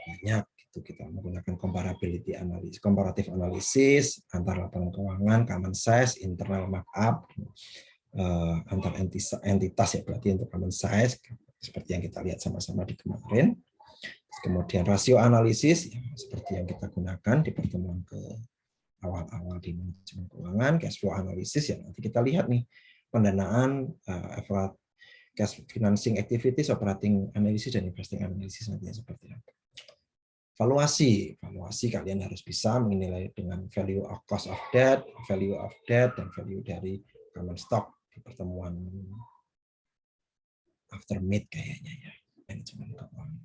banyak gitu, kita menggunakan comparability analysis, comparative analysis antar laporan keuangan, common size, internal markup, antar entitas ya, berarti untuk common size seperti yang kita lihat sama-sama di kemarin. Kemudian rasio analisis ya, seperti yang kita gunakan di pertemuan ke awal-awal di manajemen keuangan, cash flow analisis ya, nanti kita lihat nih pendanaan, cash financing activities, operating analysis, dan investing analysis nantinya seperti apa. Valuasi kalian harus bisa menilai dengan value of cost of debt, value of debt, dan value dari common stock di pertemuan after mid kayaknya ya, manajemen keuangan.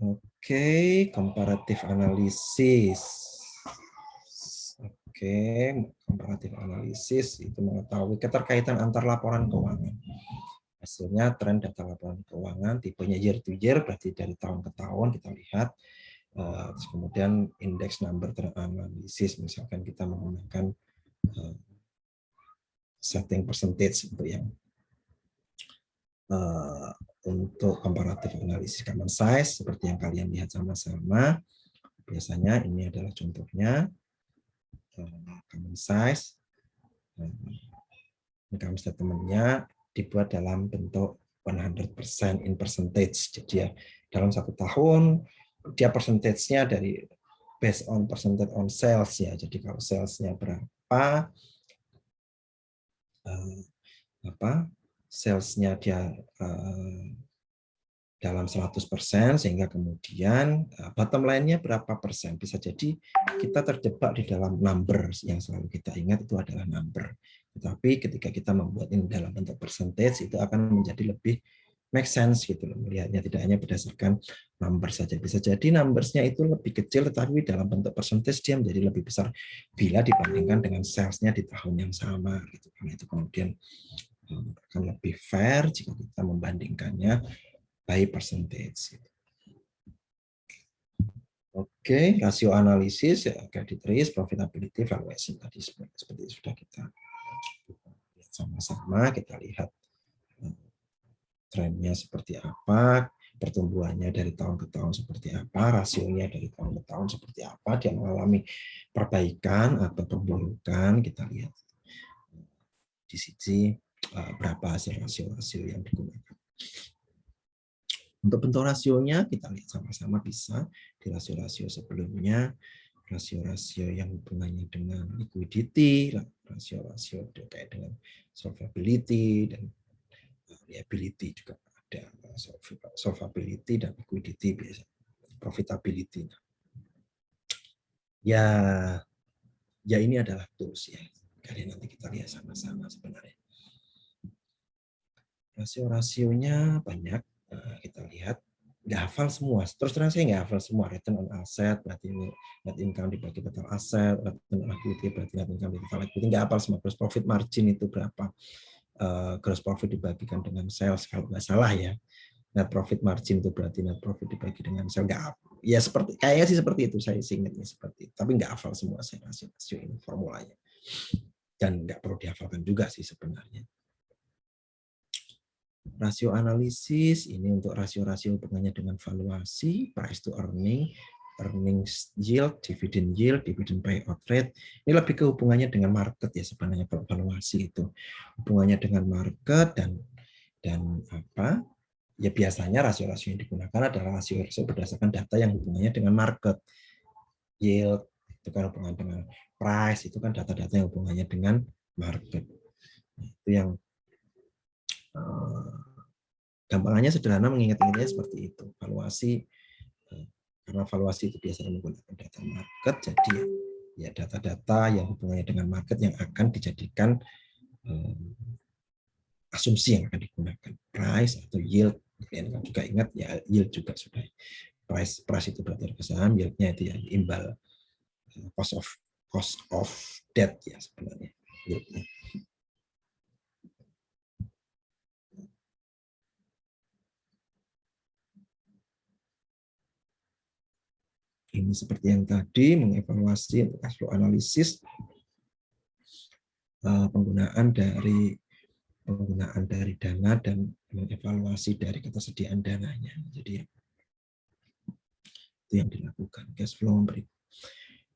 Oke, comparative analysis. Comparative analysis itu mengetahui keterkaitan antar laporan keuangan. Hasilnya tren data laporan keuangan, tipenya year to year, berarti dari tahun ke tahun kita lihat. Terus kemudian indeks number trend analisis, misalkan kita menggunakan setting percentage untuk yang untuk comparative analysis common size, seperti yang kalian lihat sama-sama. Biasanya ini adalah contohnya common size. Income statement-nya dibuat dalam bentuk 100% in percentage. Jadi ya, dalam 1 tahun dia percentage-nya dari based on percentage on sales ya. Jadi kalau sales-nya berapa, sales-nya dia dalam 100%, sehingga kemudian bottom line-nya berapa persen. Bisa jadi kita terjebak di dalam number, yang selalu kita ingat itu adalah number. Tetapi ketika kita membuat ini dalam bentuk percentage, itu akan menjadi lebih make sense gitu loh, melihatnya tidak hanya berdasarkan number saja. Bisa jadi numbers-nya itu lebih kecil, tetapi dalam bentuk percentage dia menjadi lebih besar bila dibandingkan dengan sales-nya di tahun yang sama gitu. Karena itu kemudian akan lebih fair jika kita membandingkannya by percentage. Oke, rasio analisis ya, credit risk, profitability, valuation tadi seperti sudah kita lihat sama-sama. Kita lihat trennya seperti apa, pertumbuhannya dari tahun ke tahun seperti apa, rasionya dari tahun ke tahun seperti apa, dia mengalami perbaikan atau perburukan. Kita lihat di sisi berapa hasil rasio-rasio yang digunakan. Untuk bentuk rasionya kita lihat sama-sama, bisa di rasio-rasio sebelumnya, rasio-rasio yang hubungannya dengan liquidity, rasio-rasio terkait dengan solvability dan liability juga ada, solvability dan liquidity biasa, profitability. Ya ini adalah tools ya. Kalian nanti kita lihat sama-sama sebenarnya. Rasio-rasionya banyak. Kita lihat, nggak hafal semua. Terus terang saya nggak hafal semua. Return on asset, berarti net income dibagi total aset, return on equity, berarti net income dibagi total equity. Nggak hafal semua. Gross profit margin itu berapa. Gross profit dibagikan dengan sales, kalau nggak salah ya. Net profit margin itu berarti net profit dibagi dengan sales. Nggak, ya seperti, kayaknya sih seperti itu. Saya ingatnya seperti itu. Tapi nggak hafal semua saya rasio ini formulanya. Dan nggak perlu dihafalkan juga sih sebenarnya. Rasio analisis ini untuk rasio-rasio hubungannya dengan valuasi, price to earning, earnings yield, dividend payout rate. Ini lebih ke hubungannya dengan market ya sebenarnya. Kalau valuasi itu hubungannya dengan market dan apa? Ya biasanya rasio-rasio yang digunakan adalah rasio-rasio berdasarkan data yang hubungannya dengan market. Yield itu kan hubungan dengan price, itu kan data-data yang hubungannya dengan market. Itu yang gampangannya sederhana, mengingat-ingatnya seperti itu. Valuasi, karena valuasi itu biasanya menggunakan data market, jadi ya data-data yang hubungannya dengan market yang akan dijadikan asumsi yang akan digunakan. Price atau yield, kalian kan juga ingat ya, yield juga sudah. Price itu berarti harga saham, yieldnya itu ya imbal cost of debt ya sebenarnya. Yieldnya. Ini seperti yang tadi, mengevaluasi untuk cash flow analisis, penggunaan dari dana dan mengevaluasi dari ketersediaan dananya. Jadi itu yang dilakukan. Cash flow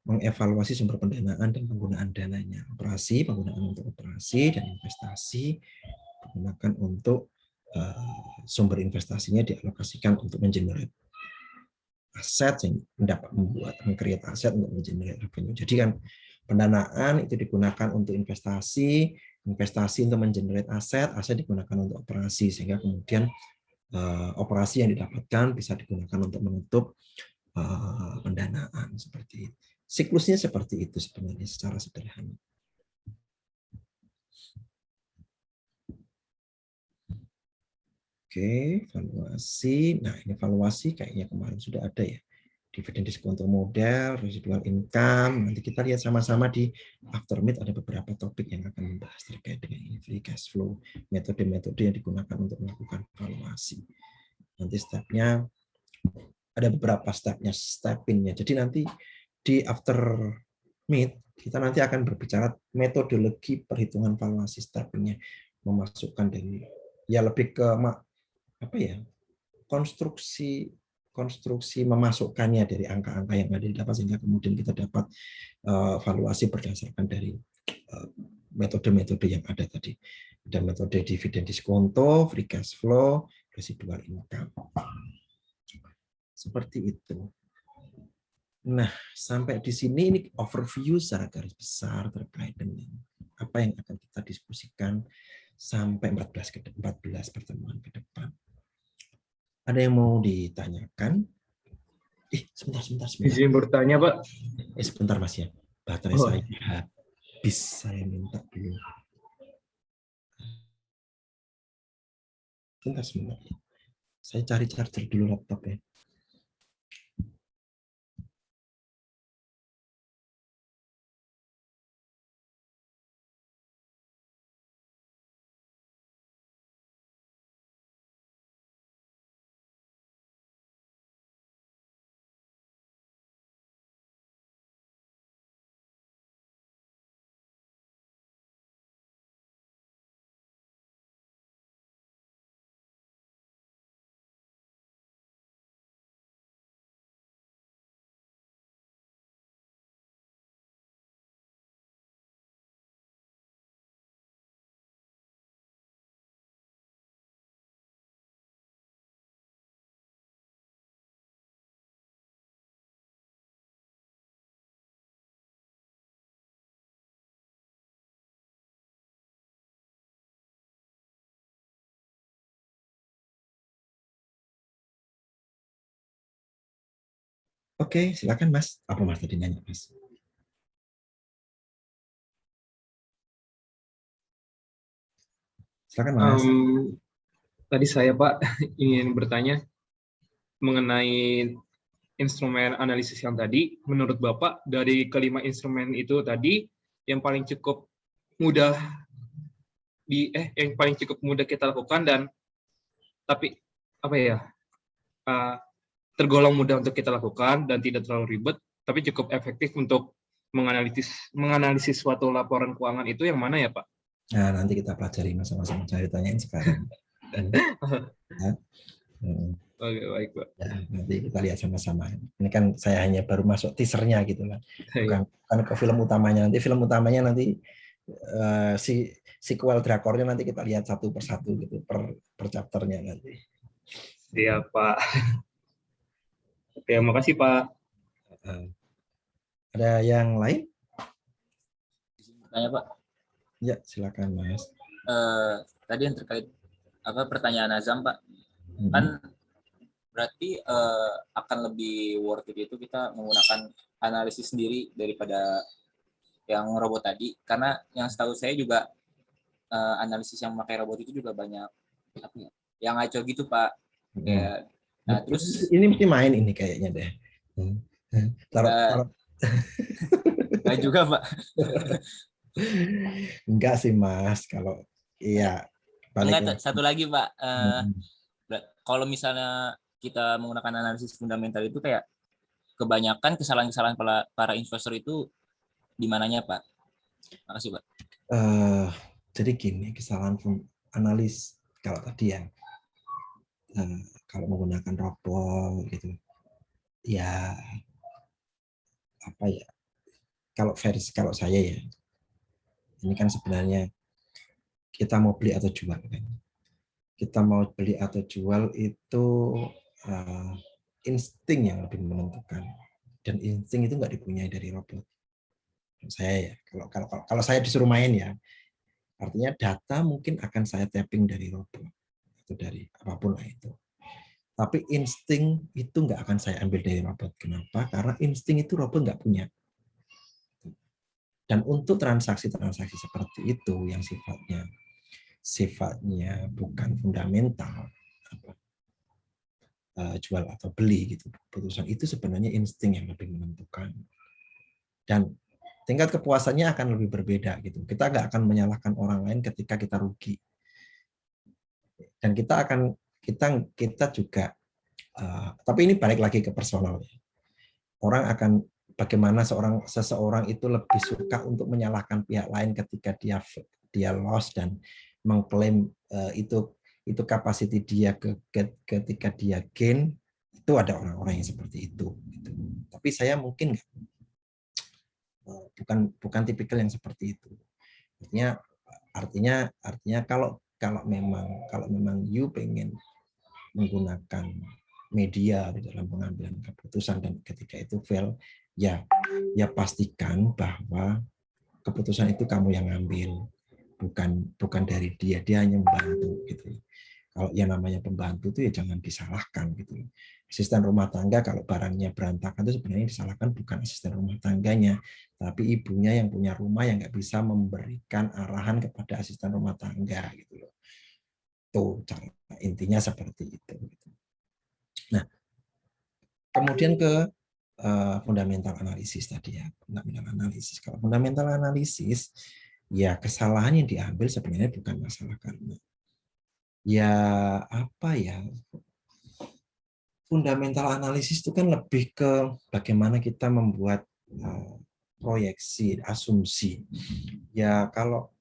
mengevaluasi sumber pendanaan dan penggunaan dananya. Operasi, penggunaan untuk operasi dan investasi, digunakan untuk sumber investasinya dialokasikan untuk mengenerate aset yang dapat meng-create aset untuk mengenerate revenue. Jadi kan pendanaan itu digunakan untuk investasi untuk mengenerate aset digunakan untuk operasi, sehingga kemudian operasi yang didapatkan bisa digunakan untuk menutup pendanaan. Seperti itu. Siklusnya seperti itu sebenarnya secara sederhana. Oke, valuasi. Nah, ini valuasi kayaknya kemarin sudah ada ya dividend diskonto model, residual income. Nanti kita lihat sama-sama di aftermath ada beberapa topik yang akan membahas terkait dengan ini, free cash flow, metode-metode yang digunakan untuk melakukan valuasi. Nanti stepnya ada beberapa stepnya, steppingnya. Jadi nanti di aftermath kita nanti akan berbicara metodologi perhitungan valuasi steppingnya, memasukkan dari ya lebih ke apa ya, konstruksi memasukkannya dari angka-angka yang ada di dapat sehingga kemudian kita dapat valuasi berdasarkan dari metode-metode yang ada tadi. Ada metode dividen diskonto, free cash flow, residual income. Seperti itu. Nah, sampai di sini ini overview secara garis besar terkait dengan apa yang akan kita diskusikan sampai 14 pertemuan ke depan. Ada yang mau ditanyakan? Sebentar. Izin bertanya, Pak. Sebentar Mas ya. Baterai saya habis, saya minta dulu. Sebentar. Saya cari charger dulu laptopnya. Oke, silakan Mas. Apa Mas tadi nanya, Mas? Silakan Mas. Tadi saya Pak ingin bertanya mengenai instrumen analisis yang tadi. Menurut Bapak dari kelima instrumen itu tadi yang paling cukup mudah kita lakukan dan tapi apa ya tergolong mudah untuk kita lakukan dan tidak terlalu ribet, tapi cukup efektif untuk menganalisis suatu laporan keuangan itu yang mana ya Pak? Nah, nanti kita pelajari sama-sama, cari tanyain sekarang. Oke, baik Pak. Ya, nanti kita lihat sama-sama. Ini kan saya hanya baru masuk teasernya gitu kan, bukan ke film utamanya. Nanti film utamanya nanti sequel drakornya nanti kita lihat satu persatu gitu per chapternya nanti. Siap Pak. Oke, makasih Pak. Ada yang lain? Tanya Pak. Ya, silakan Mas. Tadi yang terkait pertanyaan Azam Pak, kan berarti akan lebih worth it itu kita menggunakan analisis sendiri daripada yang robot tadi, karena yang setahu saya juga analisis yang memakai robot itu juga banyak yang ngaco gitu Pak. Ya, nah terus ini mesti main ini kayaknya deh. Taruh. Enggak juga Pak. Enggak sih Mas, kalau iya. Enggak, satu lagi Pak. Kalau misalnya kita menggunakan analisis fundamental itu kayak kebanyakan kesalahan-kesalahan para investor itu di mananya Pak? Makasih Pak. Jadi gini, kesalahan analis kalau tadi ya, kalau menggunakan robot gitu, ya apa ya? Kalau saya ya, ini kan sebenarnya kita mau beli atau jual kan? Kita mau beli atau jual itu insting yang lebih menentukan, dan insting itu nggak dipunyai dari robot. Saya ya, kalau saya disuruh main ya, artinya data mungkin akan saya tapping dari robot atau dari apapun lah itu. Tapi insting itu nggak akan saya ambil dari robot. Kenapa? Karena insting itu robot nggak punya. Dan untuk transaksi-transaksi seperti itu yang sifatnya bukan fundamental, jual atau beli gitu. Keputusan itu sebenarnya insting yang lebih menentukan. Dan tingkat kepuasannya akan lebih berbeda gitu. Kita nggak akan menyalahkan orang lain ketika kita rugi. Dan kita juga tapi ini balik lagi ke personal. Orang akan bagaimana seseorang itu lebih suka untuk menyalahkan pihak lain ketika dia loss dan mengklaim itu capacity dia ketika dia gain. Itu ada orang-orang yang seperti itu gitu. Tapi saya mungkin bukan tipikal yang seperti itu. Artinya kalau memang you pengen menggunakan media di dalam pengambilan keputusan dan ketika itu fail, ya pastikan bahwa keputusan itu kamu yang ambil, bukan dari dia hanya membantu gitu. Kalau yang namanya pembantu itu ya jangan disalahkan gitu. Asisten rumah tangga kalau barangnya berantakan itu sebenarnya disalahkan bukan asisten rumah tangganya, tapi ibunya yang punya rumah yang nggak bisa memberikan arahan kepada asisten rumah tangga gitu loh. Tuh cara intinya seperti itu. Nah, kemudian ke fundamental analisis tadi ya, fundamental analisis. Kalau fundamental analisis, ya kesalahan yang diambil sebenarnya bukan masalah karena ya apa ya, fundamental analisis itu kan lebih ke bagaimana kita membuat proyeksi, asumsi. Ya kalau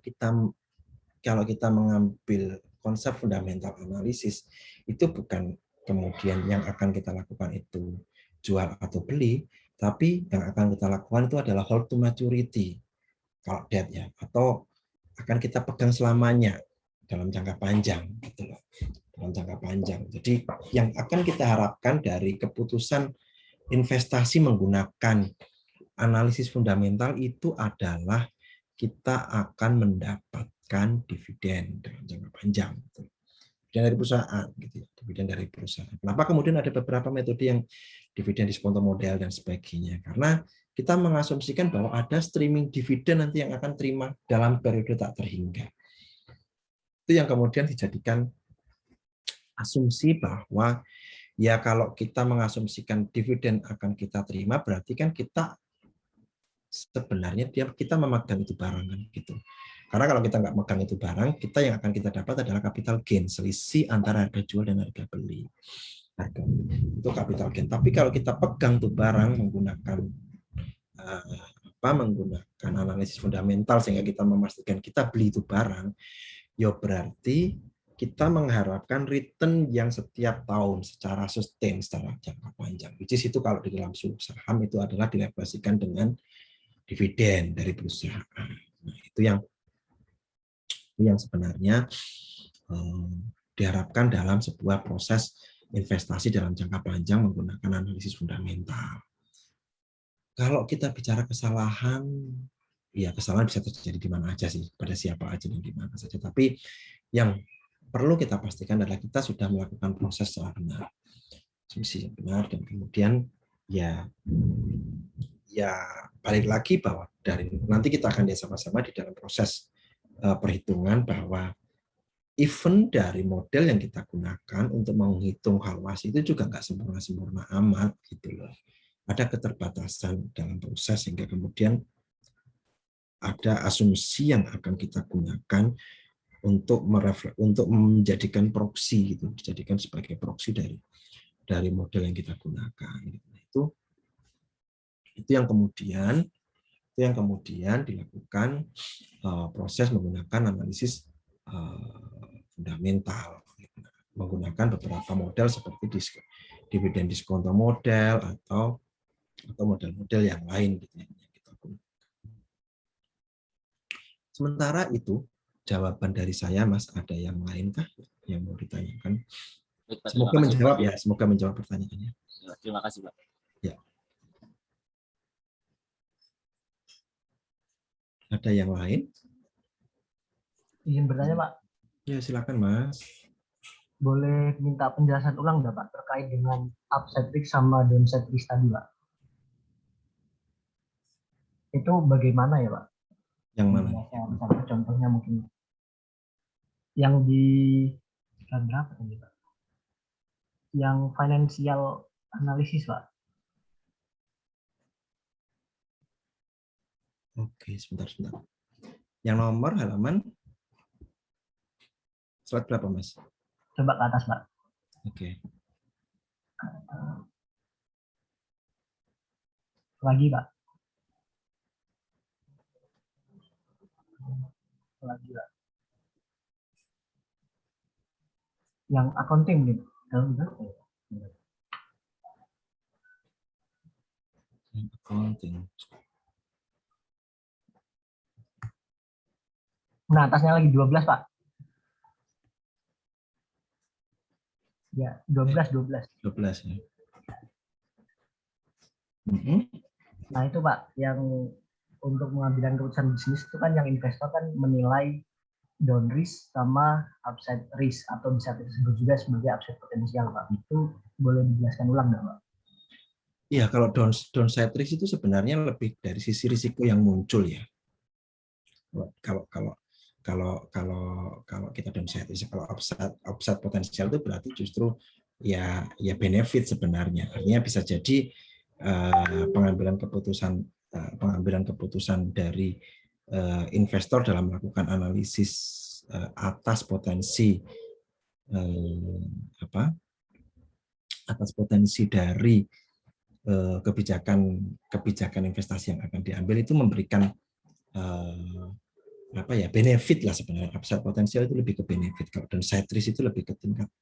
kita mengambil konsep fundamental analisis itu bukan kemudian yang akan kita lakukan itu jual atau beli, tapi yang akan kita lakukan itu adalah hold to maturity, kalau debt ya, atau akan kita pegang selamanya dalam jangka panjang gitu loh, dalam jangka panjang. Jadi yang akan kita harapkan dari keputusan investasi menggunakan analisis fundamental itu adalah kita akan mendapatkan dividen dalam jangka panjang. Dividen dari perusahaan, gitu ya. Dividen dari perusahaan. Kenapa kemudian ada beberapa metode yang dividen diskonto model dan sebagainya? Karena kita mengasumsikan bahwa ada streaming dividen nanti yang akan terima dalam periode tak terhingga. Itu yang kemudian dijadikan asumsi bahwa ya kalau kita mengasumsikan dividen akan kita terima, berarti kan kita sebenarnya kita memegang itu barang kan gitu. Karena kalau kita nggak megang itu barang, kita yang akan kita dapat adalah capital gain, selisih antara harga jual dan harga beli. Itu capital gain. Tapi kalau kita pegang tuh barang menggunakan menggunakan analisis fundamental sehingga kita memastikan kita beli itu barang, ya berarti kita mengharapkan return yang setiap tahun secara sustain, secara jangka panjang. Which is itu kalau di dalam saham itu adalah direfleksikan dengan dividen dari perusahaan. Nah, itu yang sebenarnya diharapkan dalam sebuah proses investasi dalam jangka panjang menggunakan analisis fundamental. Kalau kita bicara kesalahan, ya kesalahan bisa terjadi di mana aja sih, pada siapa aja dan di mana saja. Tapi yang perlu kita pastikan adalah kita sudah melakukan proses secara benar, asumsi yang benar, dan kemudian ya balik lagi bahwa dari nanti kita akan lihat sama-sama di dalam proses perhitungan bahwa even dari model yang kita gunakan untuk menghitung valuasi itu juga nggak sempurna amat gitu loh. Ada keterbatasan dalam proses sehingga kemudian ada asumsi yang akan kita gunakan untuk menjadikan proksi gitu, dijadikan sebagai proksi dari model yang kita gunakan. Itu yang kemudian dilakukan proses menggunakan analisis fundamental, menggunakan beberapa model seperti dividen diskonto model atau model-model yang lain gitu yang kita gunakan. Sementara itu jawaban dari saya, Mas, ada yang lainkah yang mau ditanyakan? Semoga menjawab ya, semoga menjawab pertanyaannya. Terima kasih, Pak. Ya. Ada yang lain? Izin bertanya, Pak. Ya, silakan, Mas. Boleh minta penjelasan ulang nggak, Pak, terkait dengan upside risk sama downside risk tadi, Pak? Itu bagaimana ya, Pak? Yang mana? Contohnya mungkin. Yang di berapa tadi, Pak? yang financial analisis, Pak. Oke, sebentar. Yang nomor halaman slide berapa, Mas? Coba ke atas, Pak. Oke. Lagi, Pak. Lagi, Pak. Yang accounting gitu. Accounting. Nah, atasnya lagi 12, Pak. Ya, 12 ya. Nah, itu Pak, yang untuk mengambil keputusan bisnis itu kan yang investor kan menilai down risk sama upside risk, atau bisa disebut juga sebagai upside potensial, Pak. Itu boleh dijelaskan ulang nggak, Pak? Iya, kalau downside risk itu sebenarnya lebih dari sisi risiko yang muncul ya. Kalau kita downside risk, kalau upside potensial itu berarti justru ya benefit sebenarnya. Artinya bisa jadi pengambilan keputusan dari investor dalam melakukan analisis atas potensi dari kebijakan investasi yang akan diambil itu memberikan benefit lah sebenarnya. Upside potensial itu lebih ke benefit, kalau downside risk itu lebih ke tingkat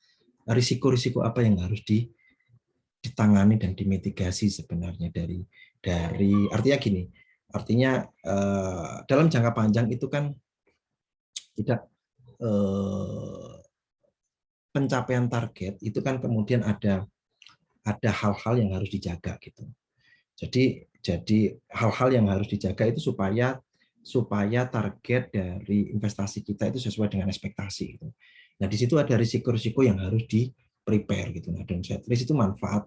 risiko-risiko apa yang harus ditangani dan dimitigasi sebenarnya dari artinya dalam jangka panjang itu kan tidak pencapaian target itu kan kemudian ada hal-hal yang harus dijaga gitu. Jadi hal-hal yang harus dijaga itu supaya target dari investasi kita itu sesuai dengan ekspektasi gitu. Nah, di situ ada risiko-risiko yang harus di-prepare gitu. Nah, downside risk itu manfaat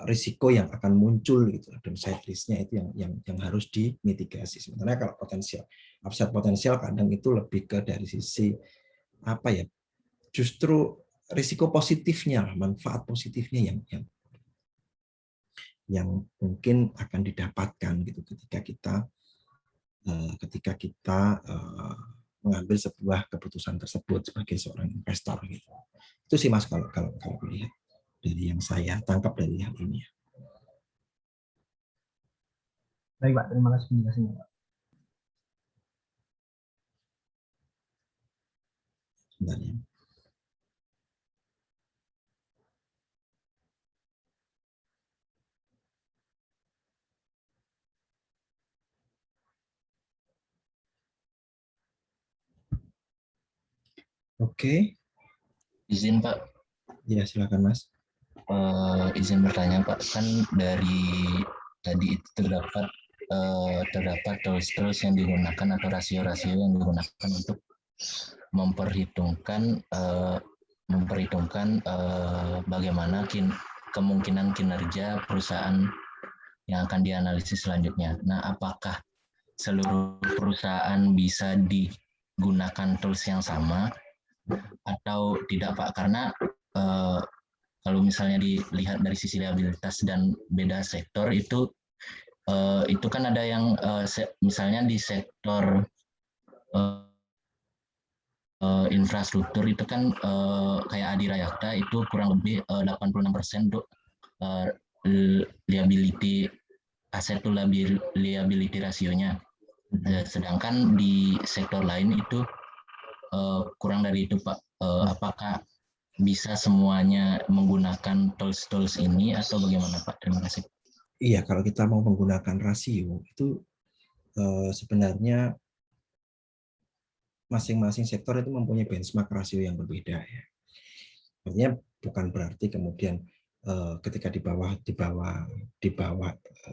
risiko yang akan muncul gitu. Downside risk-nya itu yang harus dimitigasi. Sementara kalau upside potensial kadang itu lebih ke dari sisi justru risiko positifnya, manfaat positifnya yang mungkin akan didapatkan gitu ketika kita mengambil sebuah keputusan tersebut sebagai seorang investor gitu. Itu sih Mas kalau lihat dari yang saya tangkap dari hal ini. Baik Pak, terima kasih penjelasannya Pak. Sebenarnya. Oke. Izin Pak. Ya silakan Mas. Izin bertanya Pak, kan dari tadi itu terdapat tools yang digunakan atau rasio-rasio yang digunakan untuk memperhitungkan bagaimana kemungkinan kinerja perusahaan yang akan dianalisis selanjutnya. Nah, apakah seluruh perusahaan bisa digunakan tools yang sama atau tidak Pak? Karena kalau misalnya dilihat dari sisi liabilitas dan beda sektor itu kan ada yang misalnya di sektor infrastruktur itu kan kayak Adirayakta itu kurang lebih 86% untuk liability aset to liability rasionya. Sedangkan di sektor lain itu kurang dari itu Pak. Apakah bisa semuanya menggunakan tools ini atau bagaimana Pak? Terima kasih. Iya, kalau kita mau menggunakan rasio itu sebenarnya masing-masing sektor itu mempunyai benchmark rasio yang berbeda ya. Artinya bukan berarti kemudian ketika di bawah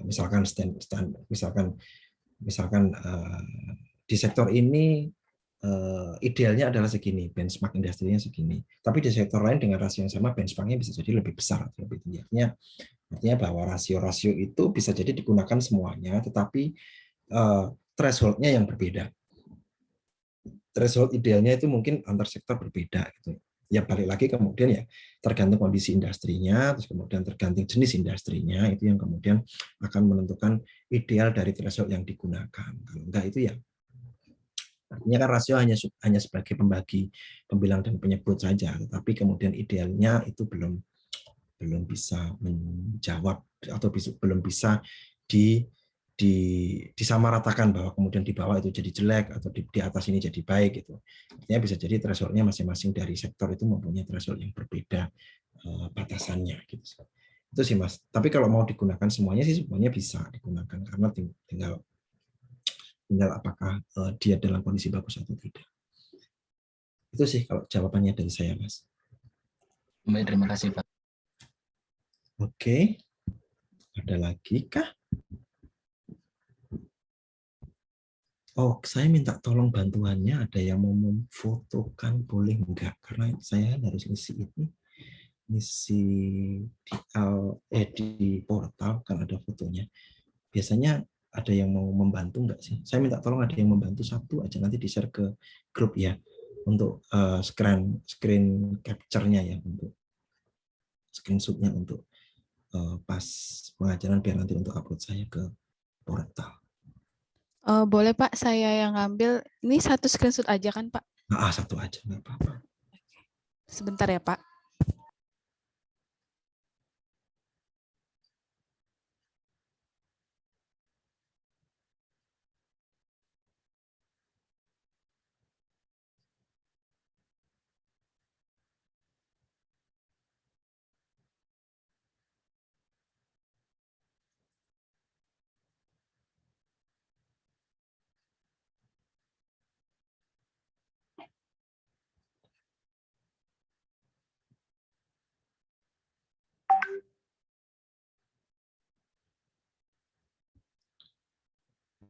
misalkan di sektor ini idealnya adalah segini, benchmark industrinya segini. Tapi di sektor lain dengan rasio yang sama benchmarknya bisa jadi lebih besar atau lebih tinggi. Artinya bahwa rasio-rasio itu bisa jadi digunakan semuanya, tetapi threshold-nya yang berbeda. Threshold idealnya itu mungkin antar sektor berbeda gitu. Ya balik lagi kemudian ya tergantung kondisi industrinya, terus kemudian tergantung jenis industrinya, itu yang kemudian akan menentukan ideal dari threshold yang digunakan. Kalau enggak itu ya artinya kan rasio hanya sebagai pembagi, pembilang dan penyebut saja, tetapi kemudian idealnya itu belum bisa menjawab atau belum bisa disamaratakan bahwa kemudian di bawah itu jadi jelek atau di atas ini jadi baik gitu. Artinya bisa jadi threshold-nya masing-masing dari sektor itu mempunyai threshold yang berbeda batasannya gitu. Itu sih Mas. Tapi kalau mau digunakan semuanya sih semuanya bisa digunakan karena tinggal apakah dia dalam kondisi bagus atau tidak. Itu sih kalau jawabannya dari saya Mas. Baik, terima kasih Pak. Oke. Ada lagi kah? Oh, saya minta tolong bantuannya. Ada yang mau memfotokan, boleh enggak? Karena saya harus ngisi di portal kan ada fotonya. Biasanya ada yang mau membantu enggak sih? Saya minta tolong ada yang membantu satu aja, nanti di-share ke grup ya untuk screen capture-nya ya, untuk screenshot-nya untuk pas pengajaran biar nanti untuk upload saya ke portal. Boleh Pak, saya yang ngambil. Ini satu screenshot aja kan Pak? Satu aja, nggak apa-apa. Sebentar ya Pak.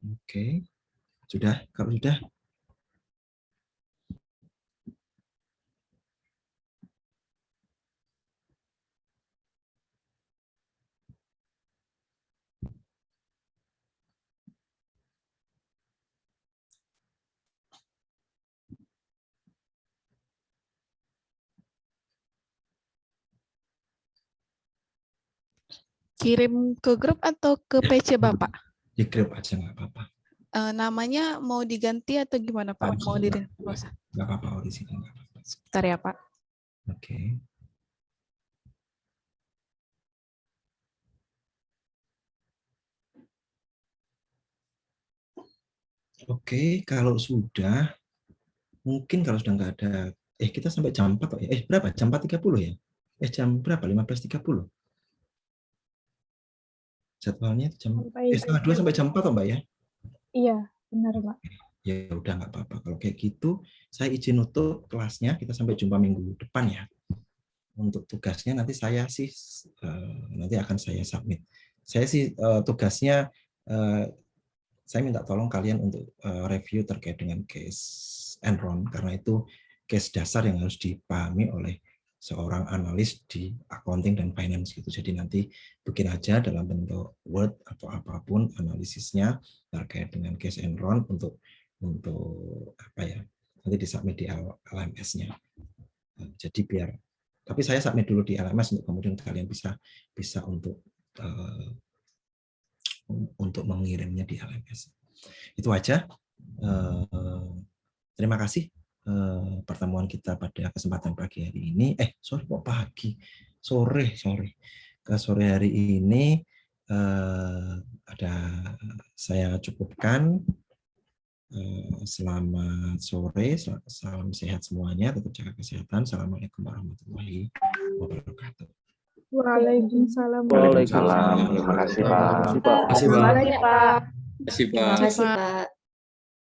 Oke, sudah. Kalau sudah, Kirim ke grup atau ke PC Bapak? di grup aja nggak apa-apa. Namanya mau diganti atau gimana Pak? Mau di nggak apa-apa di sini nggak apa-apa. Sebentar ya Pak. Oke. Oke, kalau sudah, mungkin kalau sudah nggak ada, kita sampai jam 4 kok ya? Berapa? Jam 4.30 ya? Jam berapa? 15.30. Jadwalnya jam setengah 2 sampai jam 4 toh Mbak ya? Iya, benar Pak. Ya udah nggak apa-apa. Kalau kayak gitu, saya izin nutup kelasnya. Kita sampai jumpa minggu depan ya. Untuk tugasnya nanti saya sih nanti akan saya submit. Saya sih tugasnya saya minta tolong kalian untuk review terkait dengan case Enron karena itu case dasar yang harus dipahami oleh seorang analis di accounting dan finance gitu. Jadi nanti bikin aja dalam bentuk Word atau apapun analisisnya terkait dengan case Enron untuk apa ya? Nanti disubmit di LMS-nya. Jadi biar tapi saya submit dulu di LMS untuk kemudian kalian bisa untuk mengirimnya di LMS. Itu aja. Terima kasih pertemuan kita pada kesempatan pagi hari ini. Sorry kok pagi, sore hari ini saya cukupkan. Selamat sore, salam sehat semuanya, tetap jaga kesehatan. Assalamualaikum warahmatullahi wabarakatuh. Waalaikumsalam. Waalaikumsalam. Terima kasih Pak. Terima kasih Pak. Terima kasih Pak.